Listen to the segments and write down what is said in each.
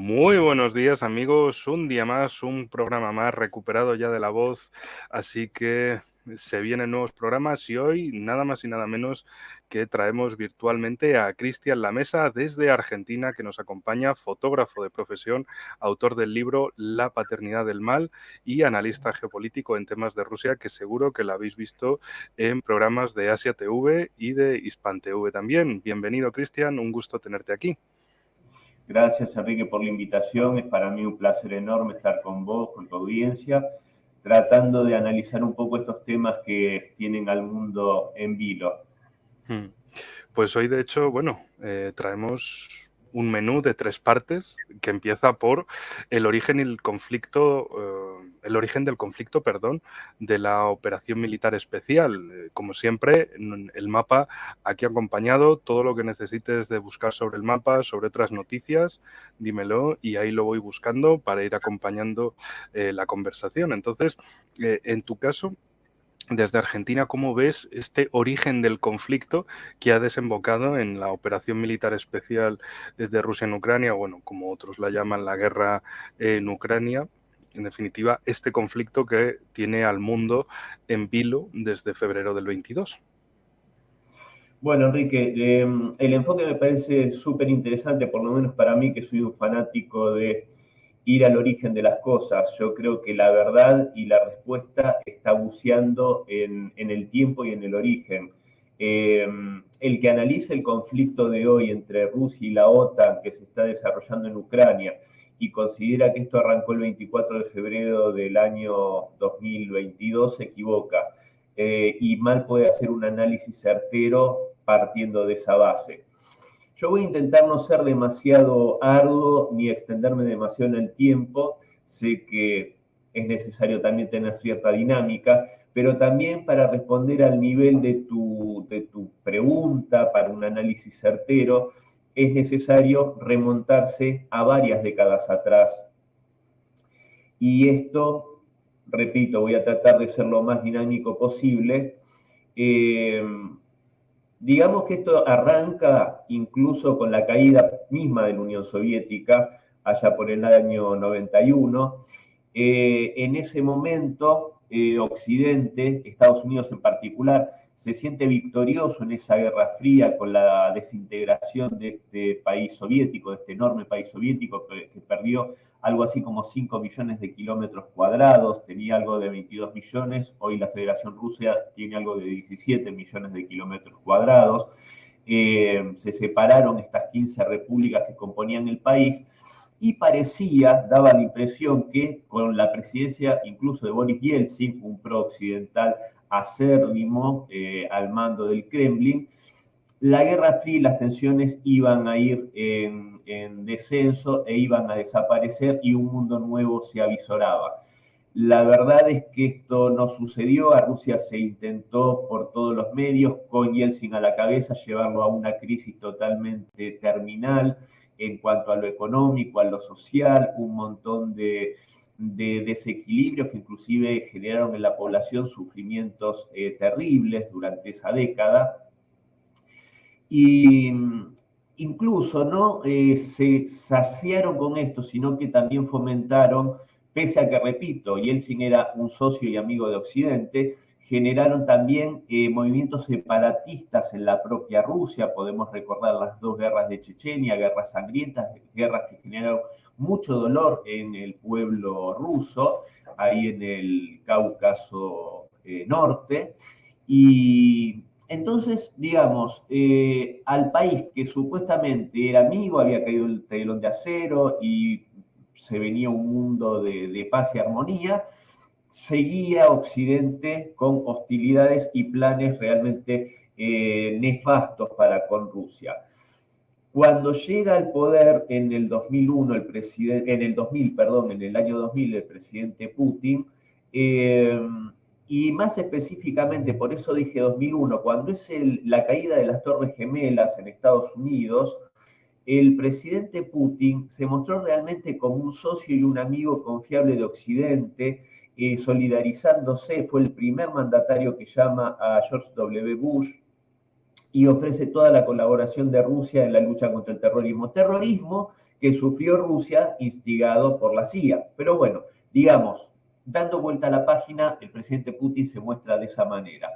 Muy buenos días amigos, un día más, un programa más recuperado ya de la voz, así que se vienen nuevos programas y hoy nada más y nada menos que traemos virtualmente a Cristian Lamesa desde Argentina, que nos acompaña, fotógrafo de profesión, autor del libro La paternidad del mal y analista geopolítico en temas de Rusia, que seguro que lo habéis visto en programas de Asia TV y de Hispan TV también. Bienvenido Cristian, un gusto tenerte aquí. Gracias, Enrique, por la invitación. Es para mí un placer enorme estar con vos, con tu audiencia, tratando de analizar un poco estos temas que tienen al mundo en vilo. Pues hoy, de hecho, traemos un menú de 3 partes que empieza por el origen y el origen del conflicto, perdón, de la operación militar especial. Como siempre, el mapa aquí acompañado, todo lo que necesites de buscar sobre el mapa, sobre otras noticias, dímelo y ahí lo voy buscando para ir acompañando la conversación. Entonces, en tu caso, desde Argentina, ¿cómo ves este origen del conflicto que ha desembocado en la operación militar especial de Rusia en Ucrania, bueno, como otros la llaman, la guerra en Ucrania? En definitiva, este conflicto que tiene al mundo en vilo desde febrero del 22. Bueno, Enrique, el enfoque me parece súper interesante, por lo menos para mí, que soy un fanático de ir al origen de las cosas. Yo creo que la verdad y la respuesta está buceando en el tiempo y en el origen. El que analice el conflicto de hoy entre Rusia y la OTAN que se está desarrollando en Ucrania y considera que esto arrancó el 24 de febrero del año 2022 se equivoca. Y mal puede hacer un análisis certero partiendo de esa base. Yo voy a intentar no ser demasiado arduo ni extenderme demasiado en el tiempo. Sé que es necesario también tener cierta dinámica, pero también para responder al nivel de tu pregunta, para un análisis certero, es necesario remontarse a varias décadas atrás. Y esto, repito, voy a tratar de ser lo más dinámico posible. Digamos que esto arranca incluso con la caída misma de la Unión Soviética, allá por el año 91. En ese momento, Occidente, Estados Unidos en particular, se siente victorioso en esa guerra fría con la desintegración de este país soviético, de este enorme país soviético que perdió algo así como 5 millones de kilómetros cuadrados, tenía algo de 22 millones, hoy la Federación Rusa tiene algo de 17 millones de kilómetros cuadrados. Se separaron estas 15 repúblicas que componían el país y parecía, daba la impresión que con la presidencia incluso de Boris Yeltsin, un pro-occidental acérrimo al mando del Kremlin, la Guerra Fría y las tensiones iban a ir en descenso e iban a desaparecer y un mundo nuevo se avisoraba. La verdad es que esto no sucedió, a Rusia se intentó por todos los medios, con Yeltsin a la cabeza, llevarlo a una crisis totalmente terminal en cuanto a lo económico, a lo social, un montón de desequilibrios que inclusive generaron en la población sufrimientos terribles durante esa década. Y incluso no se saciaron con esto, sino que también fomentaron, pese a que, repito, Yeltsin era un socio y amigo de Occidente, generaron también movimientos separatistas en la propia Rusia. Podemos recordar las dos guerras de Chechenia, guerras sangrientas, guerras que generaron mucho dolor en el pueblo ruso, ahí en el Cáucaso norte. Y entonces, digamos, al país que supuestamente era amigo, había caído el telón de acero y se venía un mundo de paz y armonía, seguía Occidente con hostilidades y planes realmente nefastos para con Rusia. Cuando llega al poder en el 2001, en el 2000, perdón, en el año 2000, el presidente Putin, y más específicamente, por eso dije 2001, cuando es la caída de las Torres Gemelas en Estados Unidos, el presidente Putin se mostró realmente como un socio y un amigo confiable de Occidente, solidarizándose, fue el primer mandatario que llama a George W. Bush y ofrece toda la colaboración de Rusia en la lucha contra el terrorismo. Terrorismo que sufrió Rusia instigado por la CIA. Pero bueno, digamos, dando vuelta a la página, el presidente Putin se muestra de esa manera.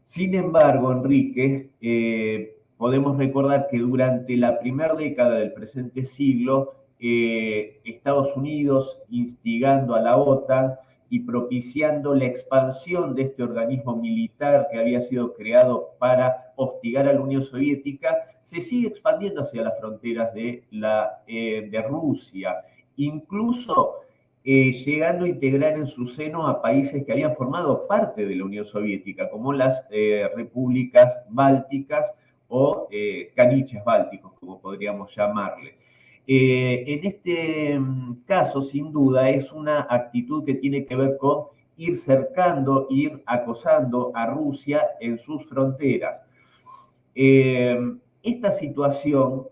Sin embargo, Enrique, podemos recordar que durante la primera década del presente siglo, Estados Unidos, instigando a la OTAN y propiciando la expansión de este organismo militar que había sido creado para hostigar a la Unión Soviética, se sigue expandiendo hacia las fronteras de Rusia. Incluso llegando a integrar en su seno a países que habían formado parte de la Unión Soviética, como las repúblicas bálticas o caniches bálticos, como podríamos llamarle. En este caso, sin duda, es una actitud que tiene que ver con ir cercando, ir acosando a Rusia en sus fronteras. Esta situación,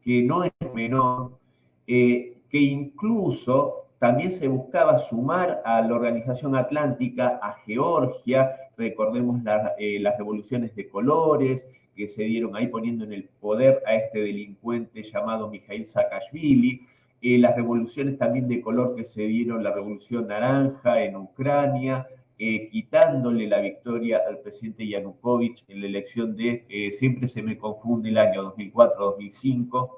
que no es menor, que incluso también se buscaba sumar a la Organización Atlántica, a Georgia, recordemos las revoluciones de colores que se dieron ahí poniendo en el poder a este delincuente llamado Mikhail Saakashvili, las revoluciones también de color que se dieron, la Revolución Naranja en Ucrania, quitándole la victoria al presidente Yanukovych en la elección de, siempre se me confunde el año 2004-2005.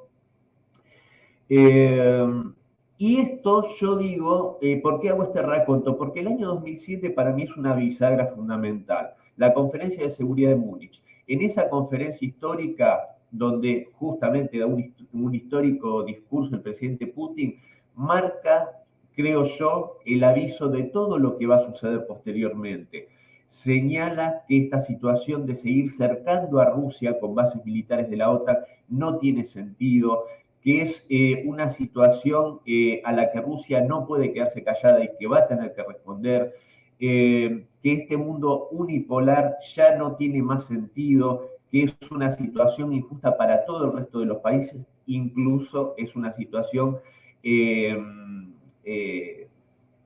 Y esto yo digo, ¿por qué hago este raconto? Porque el año 2007 para mí es una bisagra fundamental, la Conferencia de Seguridad de Múnich. En esa conferencia histórica, donde justamente da un histórico discurso el presidente Putin, marca, creo yo, el aviso de todo lo que va a suceder posteriormente. Señala que esta situación de seguir cercando a Rusia con bases militares de la OTAN no tiene sentido, que es una situación a la que Rusia no puede quedarse callada y que va a tener que responder, que este mundo unipolar ya no tiene más sentido, que es una situación injusta para todo el resto de los países, incluso es una situación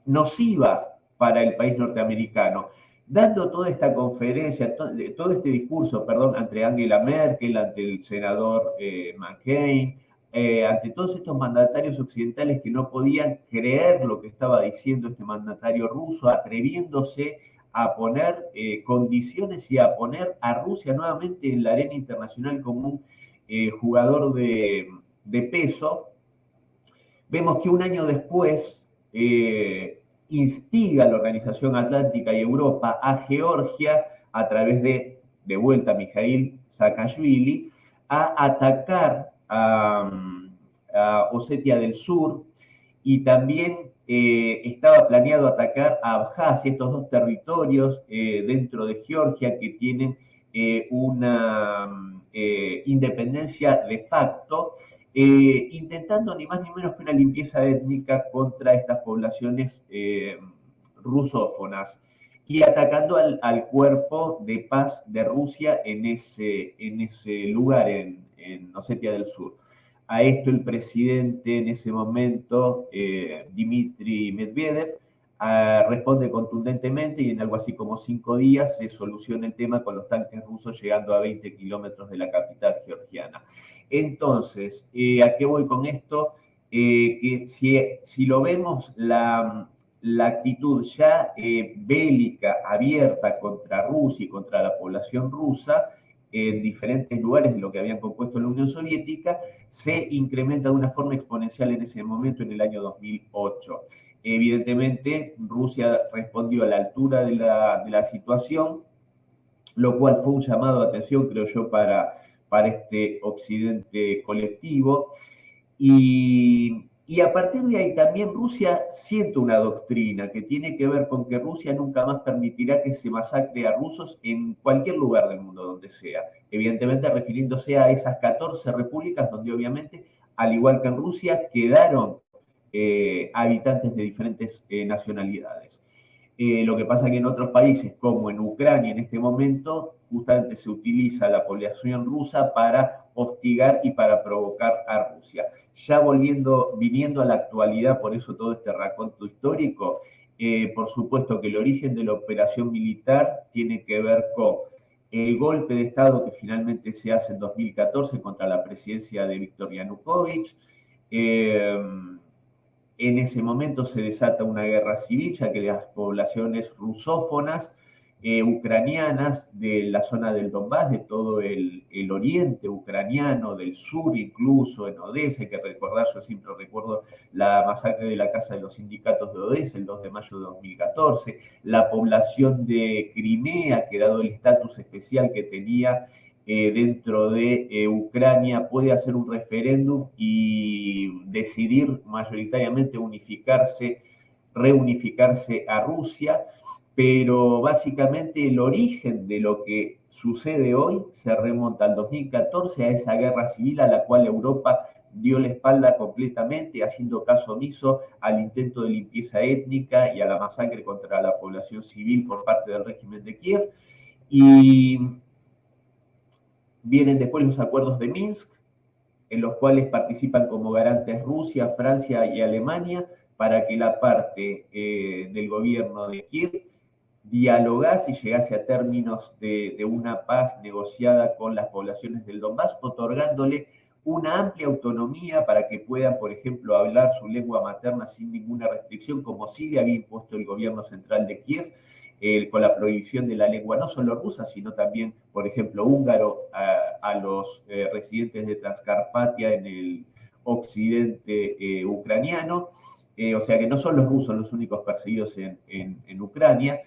nociva para el país norteamericano. Dando toda esta conferencia, todo este discurso, perdón, ante Angela Merkel, ante el senador McCain, ante todos estos mandatarios occidentales que no podían creer lo que estaba diciendo este mandatario ruso, atreviéndose a poner condiciones y a poner a Rusia nuevamente en la arena internacional como un jugador de peso, vemos que un año después instiga a la Organización Atlántica y Europa a Georgia, a través de vuelta, Mikhail Saakashvili, a atacar a Osetia del Sur, y también estaba planeado atacar a Abjasia, estos dos territorios dentro de Georgia que tienen una independencia de facto, intentando ni más ni menos que una limpieza étnica contra estas poblaciones rusófonas y atacando al cuerpo de paz de Rusia en ese lugar, en Osetia del Sur. A esto el presidente en ese momento, Dmitry Medvedev, responde contundentemente y en algo así como 5 días se soluciona el tema con los tanques rusos llegando a 20 kilómetros de la capital georgiana. Entonces, ¿a qué voy con esto? Que si lo vemos, la actitud ya bélica, abierta contra Rusia y contra la población rusa, en diferentes lugares de lo que habían compuesto la Unión Soviética, se incrementa de una forma exponencial en ese momento, en el año 2008. Evidentemente, Rusia respondió a la altura de la situación, lo cual fue un llamado de atención, creo yo, para este occidente colectivo. Y a partir de ahí también Rusia siente una doctrina que tiene que ver con que Rusia nunca más permitirá que se masacre a rusos en cualquier lugar del mundo donde sea. Evidentemente refiriéndose a esas 14 repúblicas donde obviamente, al igual que en Rusia, quedaron habitantes de diferentes nacionalidades. Lo que pasa es que en otros países, como en Ucrania en este momento, justamente se utiliza la población rusa para hostigar y para provocar a Rusia. Ya viniendo a la actualidad, por eso todo este raconto histórico, por supuesto que el origen de la operación militar tiene que ver con el golpe de Estado que finalmente se hace en 2014 contra la presidencia de Viktor Yanukovych, En ese momento se desata una guerra civil, ya que las poblaciones rusófonas ucranianas de la zona del Donbass, de todo el oriente ucraniano, del sur incluso, en Odessa, hay que recordar, yo siempre recuerdo la masacre de la Casa de los Sindicatos de Odessa el 2 de mayo de 2014, la población de Crimea, que dado el estatus especial que tenía dentro de Ucrania, puede hacer un referéndum y decidir mayoritariamente reunificarse a Rusia, pero básicamente el origen de lo que sucede hoy se remonta al 2014, a esa guerra civil a la cual Europa dio la espalda completamente, haciendo caso omiso al intento de limpieza étnica y a la masacre contra la población civil por parte del régimen de Kiev. Y vienen después los acuerdos de Minsk, en los cuales participan como garantes Rusia, Francia y Alemania, para que la parte del gobierno de Kiev dialogase y llegase a términos de una paz negociada con las poblaciones del Donbass, otorgándole una amplia autonomía para que puedan, por ejemplo, hablar su lengua materna sin ninguna restricción, como sí le había impuesto el gobierno central de Kiev, con la prohibición de la lengua no solo rusa, sino también, por ejemplo, húngaro a los residentes de Transcarpatia en el occidente ucraniano. O sea que no son los rusos los únicos perseguidos en Ucrania.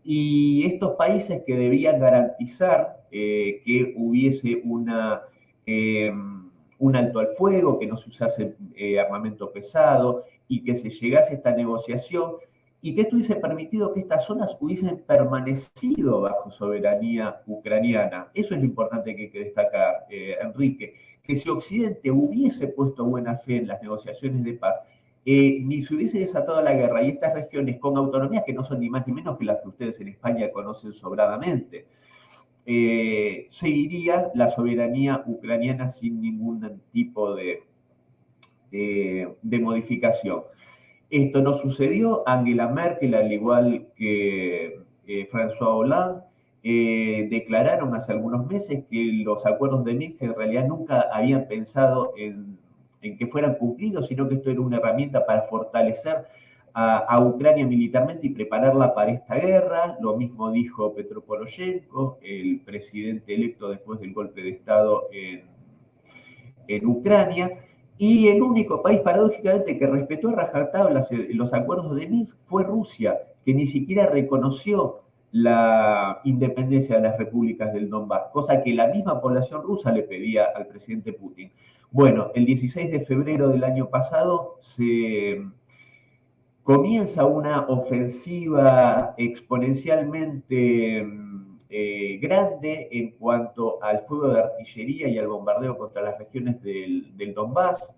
Y estos países que debían garantizar que hubiese un alto al fuego, que no se usase armamento pesado y que se llegase a esta negociación y que esto hubiese permitido que estas zonas hubiesen permanecido bajo soberanía ucraniana. Eso es lo importante que hay que destacar, Enrique, que si Occidente hubiese puesto buena fe en las negociaciones de paz, ni se hubiese desatado la guerra y estas regiones con autonomías que no son ni más ni menos que las que ustedes en España conocen sobradamente, seguiría la soberanía ucraniana sin ningún tipo de modificación. Esto no sucedió. Angela Merkel, al igual que François Hollande, declararon hace algunos meses que los acuerdos de Minsk en realidad nunca habían pensado en que fueran cumplidos, sino que esto era una herramienta para fortalecer a Ucrania militarmente y prepararla para esta guerra. Lo mismo dijo Petro Poroshenko, el presidente electo después del golpe de Estado en Ucrania. Y el único país, paradójicamente, que respetó a rajatabla los acuerdos de Minsk fue Rusia, que ni siquiera reconoció la independencia de las repúblicas del Donbass, cosa que la misma población rusa le pedía al presidente Putin. Bueno, el 16 de febrero del año pasado se comienza una ofensiva exponencialmente grande en cuanto al fuego de artillería y al bombardeo contra las regiones del Donbass,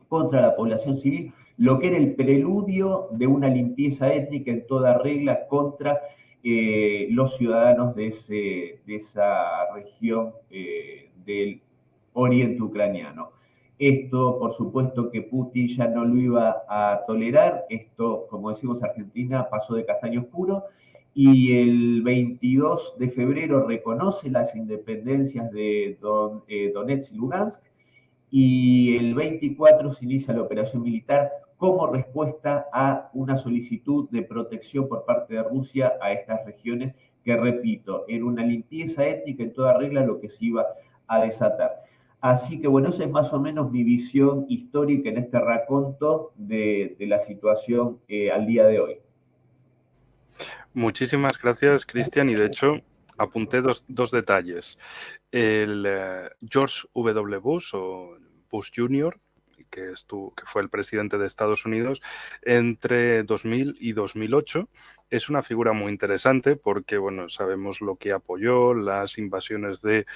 contra la población civil, lo que era el preludio de una limpieza étnica en toda regla contra los ciudadanos de esa región del oriente ucraniano. Esto, por supuesto, que Putin ya no lo iba a tolerar. Esto, como decimos Argentina, pasó de castaño oscuro. Y el 22 de febrero reconoce las independencias de Donetsk y Lugansk. Y el 24 se inicia la operación militar como respuesta a una solicitud de protección por parte de Rusia a estas regiones, que repito, en una limpieza étnica en toda regla lo que se iba a desatar. Así que bueno, esa es más o menos mi visión histórica en este raconto de la situación al día de hoy. Muchísimas gracias, Cristian. Y de hecho, apunté dos detalles. El George W. Bush o Bush Jr., que fue el presidente de Estados Unidos entre 2000 y 2008, es una figura muy interesante porque, bueno, sabemos lo que apoyó, las invasiones de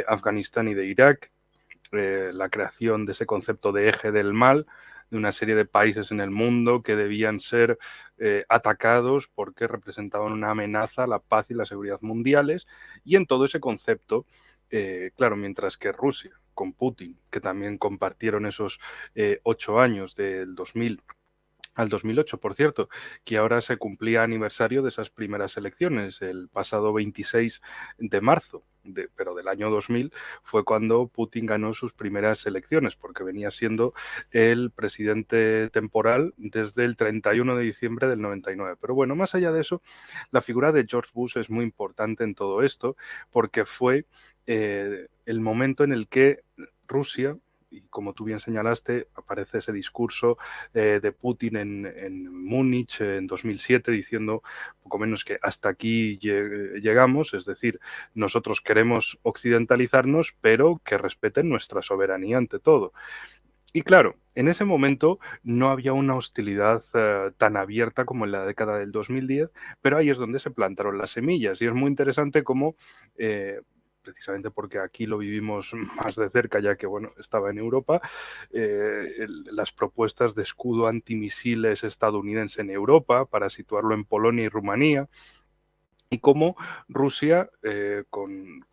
Afganistán y de Irak, la creación de ese concepto de eje del mal, de una serie de países en el mundo que debían ser atacados porque representaban una amenaza a la paz y la seguridad mundiales. Y en todo ese concepto, claro, mientras que Rusia, con Putin, que también compartieron esos 8 años del 2000 al 2008, por cierto, que ahora se cumplía aniversario de esas primeras elecciones, el pasado 26 de marzo. pero del año 2000 fue cuando Putin ganó sus primeras elecciones, porque venía siendo el presidente temporal desde el 31 de diciembre del 99. Pero bueno, más allá de eso, la figura de George Bush es muy importante en todo esto, porque fue el momento en el que Rusia, y como tú bien señalaste, aparece ese discurso de Putin en Múnich en 2007 diciendo poco menos que hasta aquí llegamos, es decir, nosotros queremos occidentalizarnos, pero que respeten nuestra soberanía ante todo. Y claro, en ese momento no había una hostilidad tan abierta como en la década del 2010, pero ahí es donde se plantaron las semillas y es muy interesante cómo, precisamente porque aquí lo vivimos más de cerca, ya que bueno, estaba en Europa, las propuestas de escudo antimisiles estadounidense en Europa para situarlo en Polonia y Rumanía, y cómo Rusia, con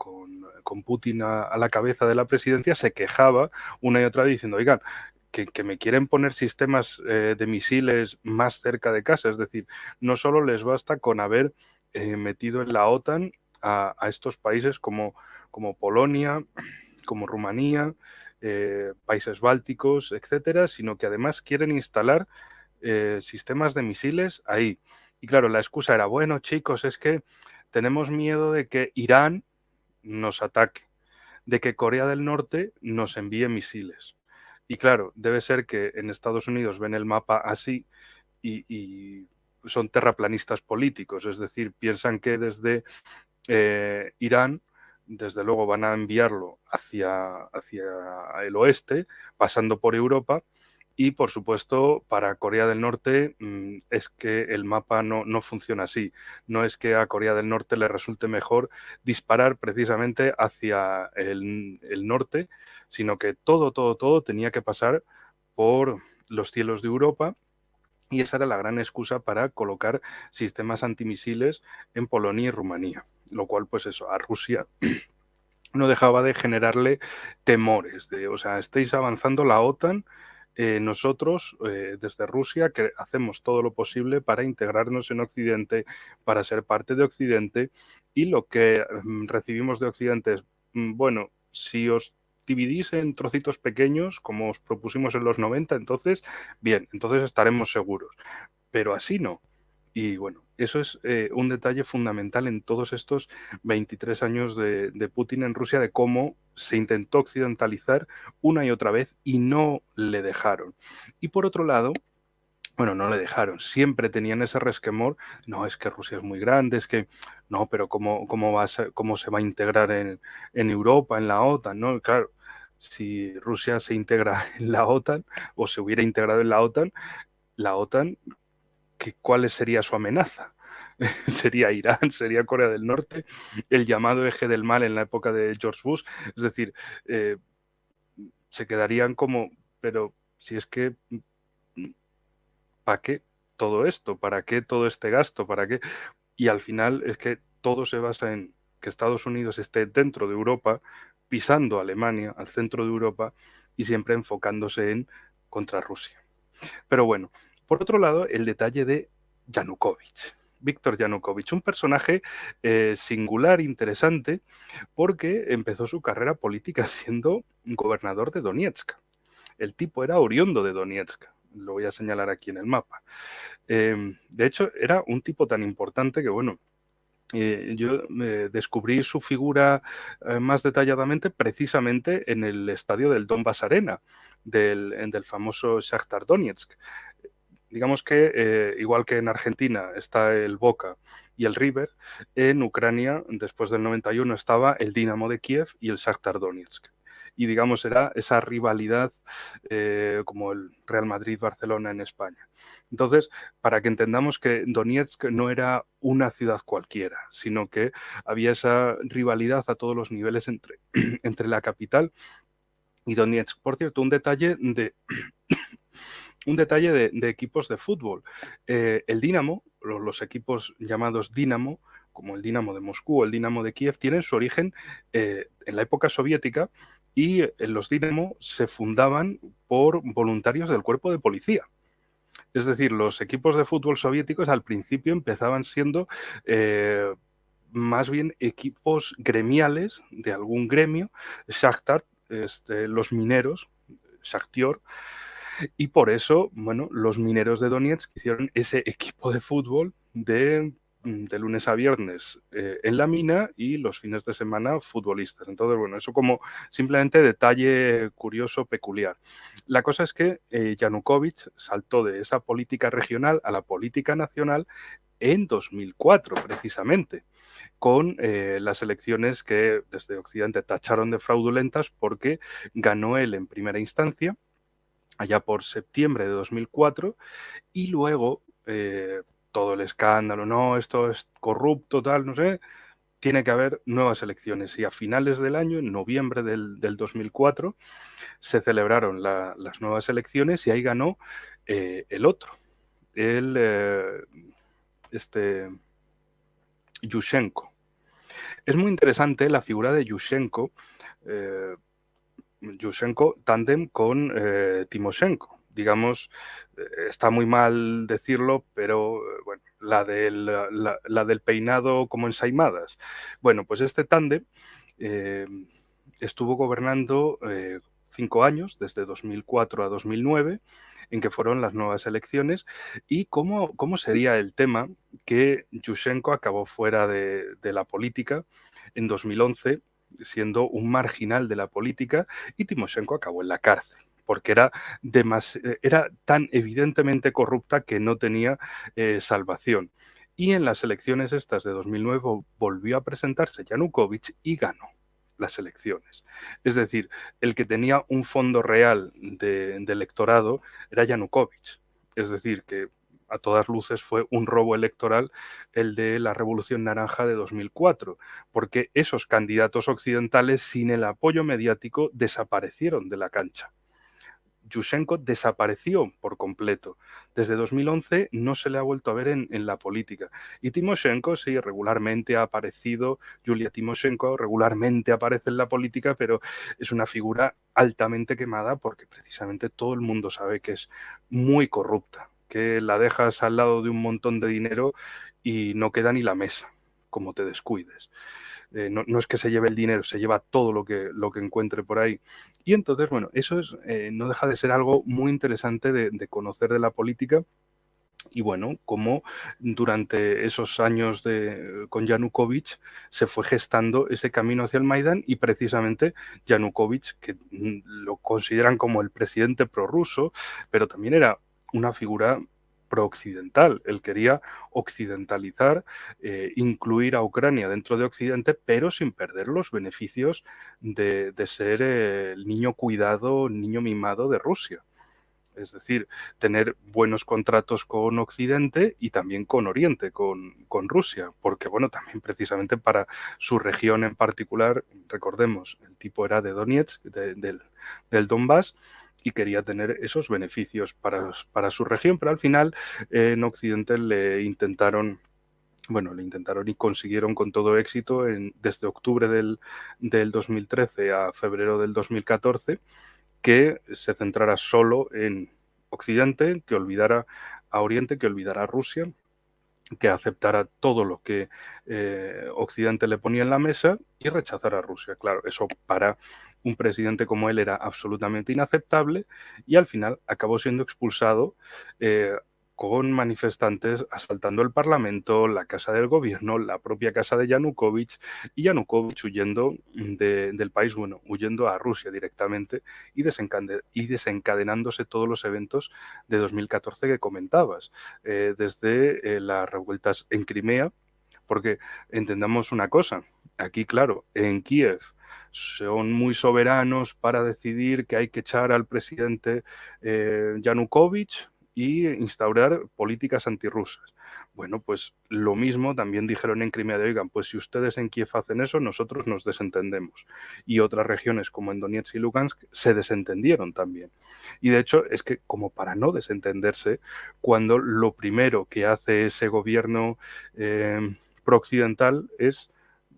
Putin a la cabeza de la presidencia, se quejaba una y otra vez diciendo, oigan, que me quieren poner sistemas de misiles más cerca de casa. Es decir, no solo les basta con haber metido en la OTAN a estos países como Polonia, como Rumanía, países bálticos, etcétera, sino que además quieren instalar sistemas de misiles ahí. Y claro, la excusa era, bueno, chicos, es que tenemos miedo de que Irán nos ataque, de que Corea del Norte nos envíe misiles. Y claro, debe ser que en Estados Unidos ven el mapa así y son terraplanistas políticos, es decir, piensan que desde Irán, desde luego van a enviarlo hacia el oeste, pasando por Europa, y por supuesto, para Corea del Norte es que el mapa no funciona así. No es que a Corea del Norte le resulte mejor disparar precisamente hacia el norte, sino que todo tenía que pasar por los cielos de Europa. Y esa era la gran excusa para colocar sistemas antimisiles en Polonia y Rumanía, lo cual, pues eso, a Rusia no dejaba de generarle temores, o sea, estáis avanzando la OTAN, nosotros desde Rusia que hacemos todo lo posible para integrarnos en Occidente, para ser parte de Occidente, y lo que recibimos de Occidente es, bueno, si os dividís en trocitos pequeños, como os propusimos en los 90, entonces, bien, entonces estaremos seguros, pero así no. Y bueno, eso es un detalle fundamental en todos estos 23 años de Putin en Rusia, de cómo se intentó occidentalizar una y otra vez y no le dejaron. Y por otro lado, bueno, no le dejaron, siempre tenían ese resquemor, no, es que Rusia es muy grande, es que, no, pero ¿cómo se va a integrar en Europa, en la OTAN? ¿No? Claro, si Rusia se integra en la OTAN o se hubiera integrado en la OTAN, ¿cuál sería su amenaza? Sería Irán, sería Corea del Norte, el llamado eje del mal en la época de George Bush. Es decir, se quedarían como, pero si es que, ¿para qué todo esto? ¿Para qué todo este gasto? ¿Para qué? Y al final es que todo se basa en que Estados Unidos esté dentro de Europa, pisando a Alemania, al centro de Europa, y siempre enfocándose en contra Rusia. Pero bueno, por otro lado, el detalle de Yanukovych. Víctor Yanukovych, un personaje singular, interesante, porque empezó su carrera política siendo gobernador de Donetsk. El tipo era oriundo de Donetsk, lo voy a señalar aquí en el mapa. De hecho, era un tipo tan importante que, bueno, yo descubrí su figura más detalladamente precisamente en el estadio del Donbass Arena, del famoso Shakhtar Donetsk. Digamos que, igual que en Argentina está el Boca y el River, en Ucrania, después del 91, estaba el Dinamo de Kiev y el Shakhtar Donetsk. Y digamos, era esa rivalidad como el Real Madrid-Barcelona en España. Entonces, para que entendamos que Donetsk no era una ciudad cualquiera, sino que había esa rivalidad a todos los niveles entre la capital y Donetsk. Por cierto, un detalle de equipos de fútbol. El Dinamo, los equipos llamados Dinamo, como el Dinamo de Moscú o el Dinamo de Kiev, tienen su origen en la época soviética, y los Dinamo se fundaban por voluntarios del cuerpo de policía. Es decir, los equipos de fútbol soviéticos al principio empezaban siendo más bien equipos gremiales de algún gremio, Shakhtar, los mineros, Shakhtar, y por eso, bueno, los mineros de Donetsk hicieron ese equipo de fútbol de lunes a viernes en la mina y los fines de semana futbolistas. Entonces, bueno, eso como simplemente detalle curioso, peculiar. La cosa es que Yanukovych saltó de esa política regional a la política nacional en 2004, precisamente, con las elecciones que desde Occidente tacharon de fraudulentas porque ganó él en primera instancia, allá por septiembre de 2004, y luego todo el escándalo, no, esto es corrupto, tal, no sé, tiene que haber nuevas elecciones. Y a finales del año, en noviembre del 2004, se celebraron las nuevas elecciones y ahí ganó el otro, el Yushchenko. Es muy interesante la figura de Yushchenko, Yushchenko tándem con Timoshenko. Digamos, está muy mal decirlo, pero bueno, la del peinado como ensaimadas. Bueno, pues este tándem estuvo gobernando 5 años, desde 2004 a 2009, en que fueron las nuevas elecciones, y cómo sería el tema que Yushchenko acabó fuera de la política en 2011, siendo un marginal de la política, y Timoshenko acabó en la cárcel porque era tan evidentemente corrupta que no tenía salvación. Y en las elecciones estas de 2009 volvió a presentarse Yanukovych y ganó las elecciones. Es decir, el que tenía un fondo real de electorado era Yanukovych. Es decir, que a todas luces fue un robo electoral el de la Revolución Naranja de 2004, porque esos candidatos occidentales, sin el apoyo mediático, desaparecieron de la cancha. Yushchenko desapareció por completo. Desde 2011 no se le ha vuelto a ver en la política. Y Timoshenko sí, regularmente ha aparecido, Yulia Timoshenko regularmente aparece en la política, pero es una figura altamente quemada porque precisamente todo el mundo sabe que es muy corrupta, que la dejas al lado de un montón de dinero y no queda ni la mesa, como te descuides. No es que se lleve el dinero, se lleva todo lo que encuentre por ahí. Y entonces, bueno, eso no deja de ser algo muy interesante de conocer de la política. Y bueno, cómo durante esos años con Yanukovych se fue gestando ese camino hacia el Maidán, y precisamente Yanukovych, que lo consideran como el presidente prorruso, pero también era una figura prooccidental. Él quería occidentalizar, incluir a Ucrania dentro de Occidente, pero sin perder los beneficios de ser el niño cuidado, niño mimado de Rusia. Es decir, tener buenos contratos con Occidente y también con Oriente, con Rusia, porque bueno, también precisamente para su región en particular, recordemos, el tipo era de Donetsk, del Donbass, y quería tener esos beneficios para su región, pero al final en Occidente le intentaron y consiguieron con todo éxito desde octubre del 2013 a febrero del 2014 que se centrara solo en Occidente, que olvidara a Oriente, que olvidara a Rusia, que aceptara todo lo que Occidente le ponía en la mesa y rechazara a Rusia. Claro, eso para un presidente como él era absolutamente inaceptable, y al final acabó siendo expulsado con manifestantes asaltando el Parlamento, la casa del gobierno, la propia casa de Yanukovych, y Yanukovych huyendo del país, bueno, huyendo a Rusia directamente y desencadenándose todos los eventos de 2014 que comentabas, desde las revueltas en Crimea, porque entendamos una cosa, aquí claro, en Kiev son muy soberanos para decidir que hay que echar al presidente Yanukovych y instaurar políticas antirrusas. Bueno, pues lo mismo también dijeron en Crimea, de oigan, pues si ustedes en Kiev hacen eso, nosotros nos desentendemos. Y otras regiones como en Donetsk y Lugansk se desentendieron también. Y de hecho es que como para no desentenderse, cuando lo primero que hace ese gobierno prooccidental es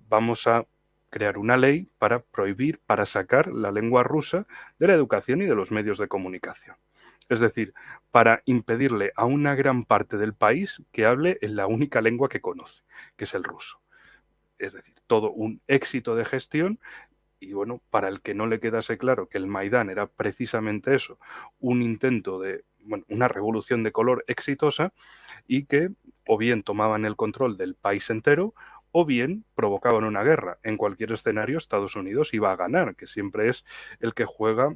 vamos a crear una ley para prohibir, para sacar la lengua rusa de la educación y de los medios de comunicación. Es decir, para impedirle a una gran parte del país que hable en la única lengua que conoce, que es el ruso. es decir, todo un éxito de gestión. Y bueno, para el que no le quedase claro que el Maidán era precisamente eso, un intento de, bueno, una revolución de color exitosa, y que o bien tomaban el control del país entero o bien provocaban una guerra. En cualquier escenario Estados Unidos iba a ganar, que siempre es el que juega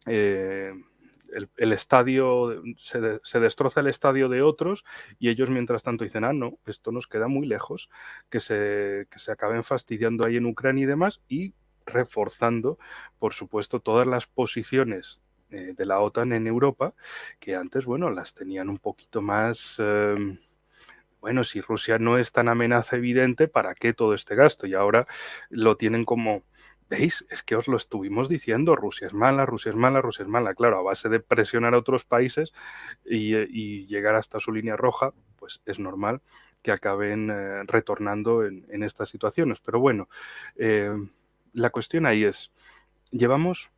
el estadio, se destroza el estadio de otros y ellos mientras tanto dicen, no, esto nos queda muy lejos, que se acaben fastidiando ahí en Ucrania y demás, y reforzando, por supuesto, todas las posiciones de la OTAN en Europa, que antes, bueno, las tenían un poquito más... bueno, si Rusia no es tan amenaza evidente, ¿para qué todo este gasto? Y ahora lo tienen como, ¿veis? Es que os lo estuvimos diciendo, Rusia es mala, Rusia es mala, Rusia es mala. Claro, a base de presionar a otros países y llegar hasta su línea roja, pues es normal que acaben retornando en estas situaciones. Pero bueno, la cuestión ahí es, llevamos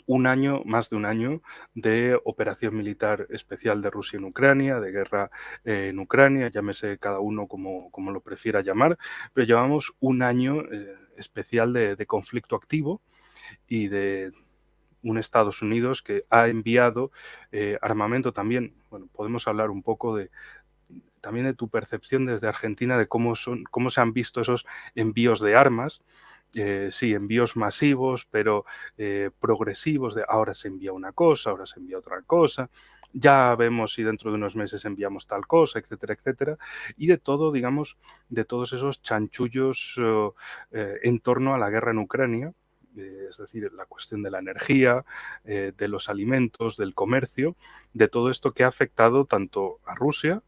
un año, más de un año, de operación militar especial de Rusia en Ucrania, de guerra en Ucrania, llámese cada uno como lo prefiera llamar, pero llevamos un año especial de conflicto activo y de un Estados Unidos que ha enviado armamento también. Bueno, podemos hablar un poco también de tu percepción desde Argentina de cómo se han visto esos envíos de armas. Sí, envíos masivos, pero progresivos, de ahora se envía una cosa, ahora se envía otra cosa, ya vemos si dentro de unos meses enviamos tal cosa, etcétera, etcétera, y de todo, digamos, de todos esos chanchullos en torno a la guerra en Ucrania, es decir, la cuestión de la energía, de los alimentos, del comercio, de todo esto que ha afectado tanto a Rusia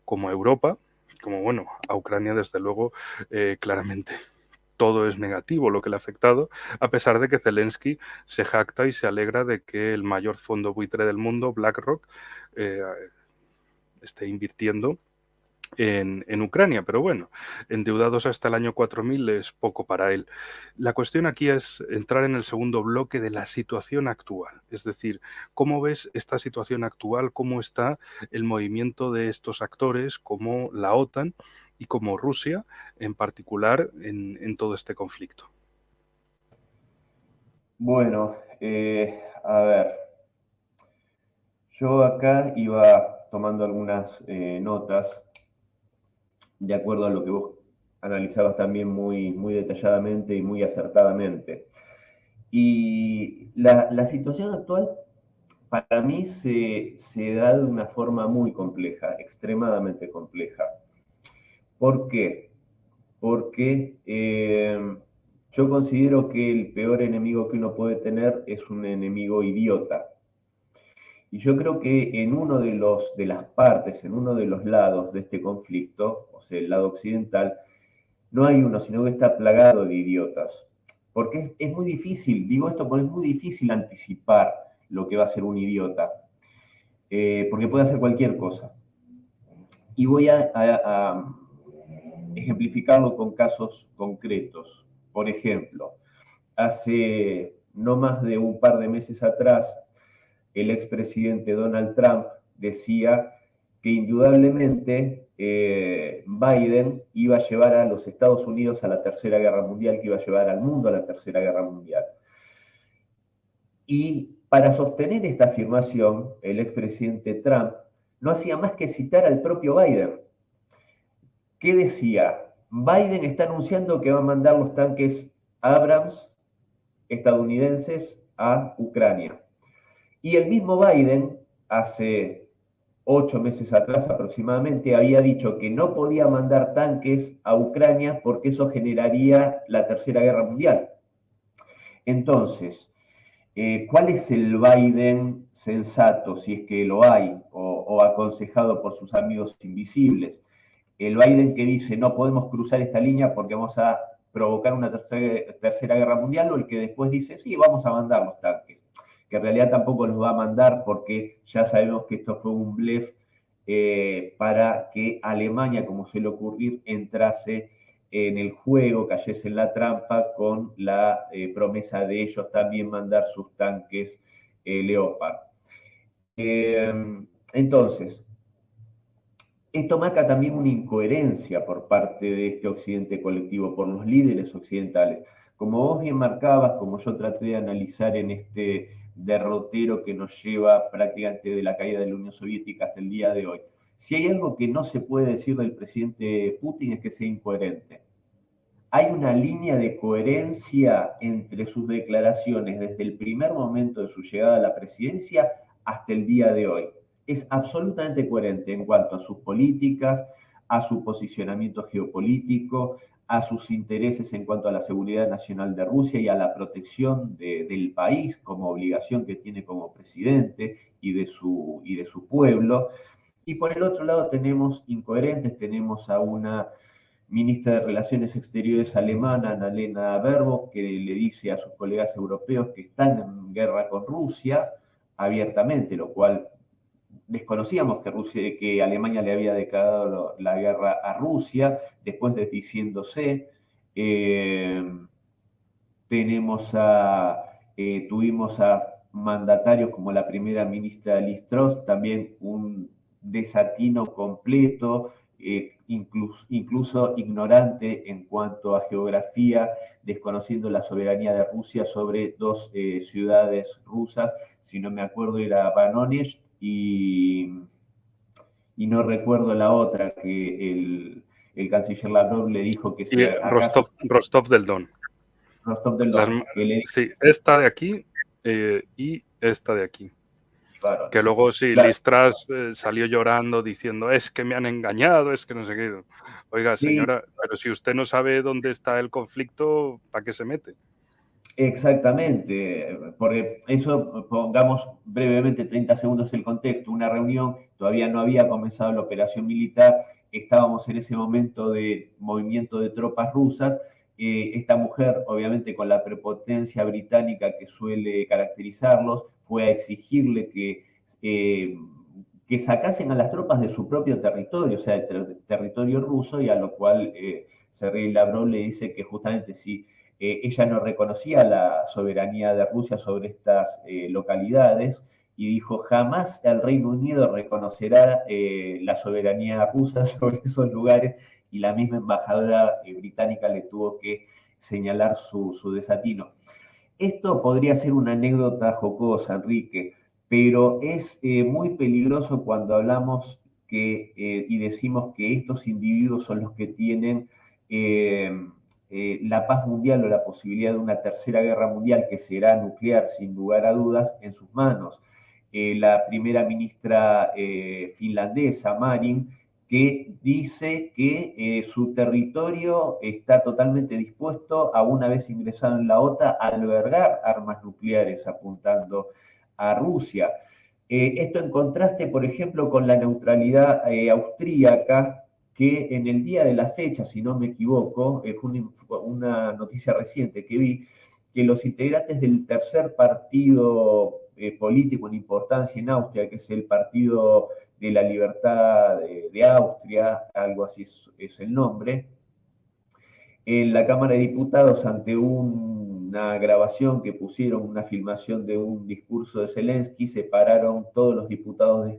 como a Europa, como bueno, a Ucrania desde luego claramente todo es negativo lo que le ha afectado, a pesar de que Zelensky se jacta y se alegra de que el mayor fondo buitre del mundo, BlackRock, eh, esté invirtiendo en Ucrania, pero bueno, endeudados hasta el año 4000 es poco para él. La cuestión aquí es entrar en el segundo bloque de la situación actual, es decir, ¿cómo ves esta situación actual? ¿Cómo está el movimiento de estos actores como la OTAN y como Rusia en particular en todo este conflicto? Bueno, a ver, yo acá iba tomando algunas notas de acuerdo a lo que vos analizabas también muy detalladamente y muy acertadamente. Y la situación actual para mí se da de una forma muy compleja, extremadamente compleja. ¿Por qué? Porque yo considero que el peor enemigo que uno puede tener es un enemigo idiota. Y yo creo que en uno de las partes, en uno de los lados de este conflicto, o sea, el lado occidental, no hay uno, sino que está plagado de idiotas. Porque es muy difícil, digo esto porque es muy difícil anticipar lo que va a ser un idiota, porque puede hacer cualquier cosa. Y voy a ejemplificarlo con casos concretos. Por ejemplo, hace no más de un par de meses atrás, el expresidente Donald Trump decía que indudablemente Biden iba a llevar a los Estados Unidos a la Tercera Guerra Mundial, que iba a llevar al mundo a la Tercera Guerra Mundial. Y para sostener esta afirmación, el expresidente Trump no hacía más que citar al propio Biden. ¿Qué decía? Biden está anunciando que va a mandar los tanques Abrams estadounidenses a Ucrania. Y el mismo Biden, hace 8 meses atrás aproximadamente, había dicho que no podía mandar tanques a Ucrania porque eso generaría la Tercera Guerra Mundial. Entonces, ¿cuál es el Biden sensato, si es que lo hay, o aconsejado por sus amigos invisibles? El Biden que dice no podemos cruzar esta línea porque vamos a provocar una tercera guerra mundial, o el que después dice sí, vamos a mandar los tanques, que en realidad tampoco los va a mandar porque ya sabemos que esto fue un blef para que Alemania, como suele ocurrir, entrase en el juego, cayese en la trampa con la promesa de ellos también mandar sus tanques Leopard. Entonces, Esto marca también una incoherencia por parte de este occidente colectivo, por los líderes occidentales. Como vos bien marcabas, como yo traté de analizar en este derrotero que nos lleva prácticamente de la caída de la Unión Soviética hasta el día de hoy, si hay algo que no se puede decir del presidente Putin es que sea incoherente. Hay una línea de coherencia entre sus declaraciones desde el primer momento de su llegada a la presidencia hasta el día de hoy. Es absolutamente coherente en cuanto a sus políticas, a su posicionamiento geopolítico, a sus intereses en cuanto a la seguridad nacional de Rusia y a la protección del país como obligación que tiene como presidente y de su pueblo. Y por el otro lado tenemos incoherentes, tenemos a una ministra de Relaciones Exteriores alemana, Annalena Baerbock, que le dice a sus colegas europeos que están en guerra con Rusia abiertamente, lo cual desconocíamos que Alemania le había declarado la guerra a Rusia, después desdiciéndose. Tenemos tuvimos a mandatarios como la primera ministra Liz Truss, también un desatino completo, incluso ignorante en cuanto a geografía, desconociendo la soberanía de Rusia sobre dos ciudades rusas, si no me acuerdo era Voronezh y no recuerdo la otra, que el canciller Lavrov le dijo que si Y acaso Rostov del Don. Rostov del Las, Don, que le dijo, sí, esta de aquí y esta de aquí. Que varones. luego sí, Claro, Liz Truss salió llorando diciendo, es que me han engañado, es que no sé qué. Oiga, sí, señora, pero si usted no sabe dónde está el conflicto, ¿para qué se mete? exactamente, porque eso, pongamos brevemente 30 segundos el contexto, una reunión, todavía no había comenzado la operación militar, estábamos en ese momento de movimiento de tropas rusas, esta mujer, obviamente con la prepotencia británica que suele caracterizarlos, fue a exigirle que sacasen a las tropas de su propio territorio, o sea, el territorio ruso, y a lo cual Sergei Lavrov le dice que justamente si ella no reconocía la soberanía de Rusia sobre estas localidades y dijo, jamás el Reino Unido reconocerá la soberanía rusa sobre esos lugares y la misma embajadora británica le tuvo que señalar su desatino. Esto podría ser una anécdota jocosa, Enrique, pero es muy peligroso cuando hablamos y decimos que estos individuos son los que tienen la paz mundial o la posibilidad de una tercera guerra mundial que será nuclear sin lugar a dudas en sus manos. La primera ministra finlandesa, Marin, que dice que su territorio está totalmente dispuesto, a una vez ingresado en la OTAN, a albergar armas nucleares apuntando a Rusia. Esto en contraste, por ejemplo, con la neutralidad austríaca, que en el día de la fecha, si no me equivoco, fue una noticia reciente que vi, que los integrantes del tercer partido político en importancia en Austria, que es el Partido de la Libertad de Austria, algo así es el nombre, en la Cámara de Diputados ante una grabación que pusieron, una filmación de un discurso de Zelensky, separaron todos los diputados de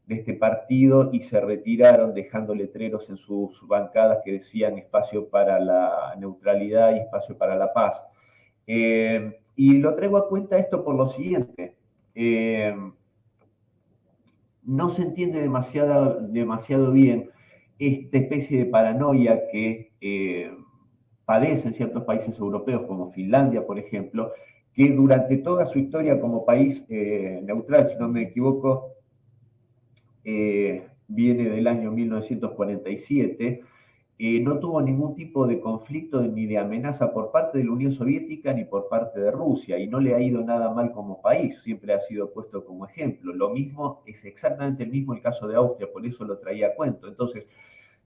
este partido y se retiraron dejando letreros en sus bancadas que decían espacio para la neutralidad y espacio para la paz. Y lo traigo a cuenta esto por lo siguiente. No se entiende demasiado bien esta especie de paranoia que padecen ciertos países europeos, como Finlandia, por ejemplo, que durante toda su historia como país neutral, si no me equivoco, viene del año 1947, no tuvo ningún tipo de conflicto ni de amenaza por parte de la Unión Soviética ni por parte de Rusia, y no le ha ido nada mal como país, siempre ha sido puesto como ejemplo. Lo mismo, es exactamente el mismo el caso de Austria, por eso lo traía a cuento. Entonces,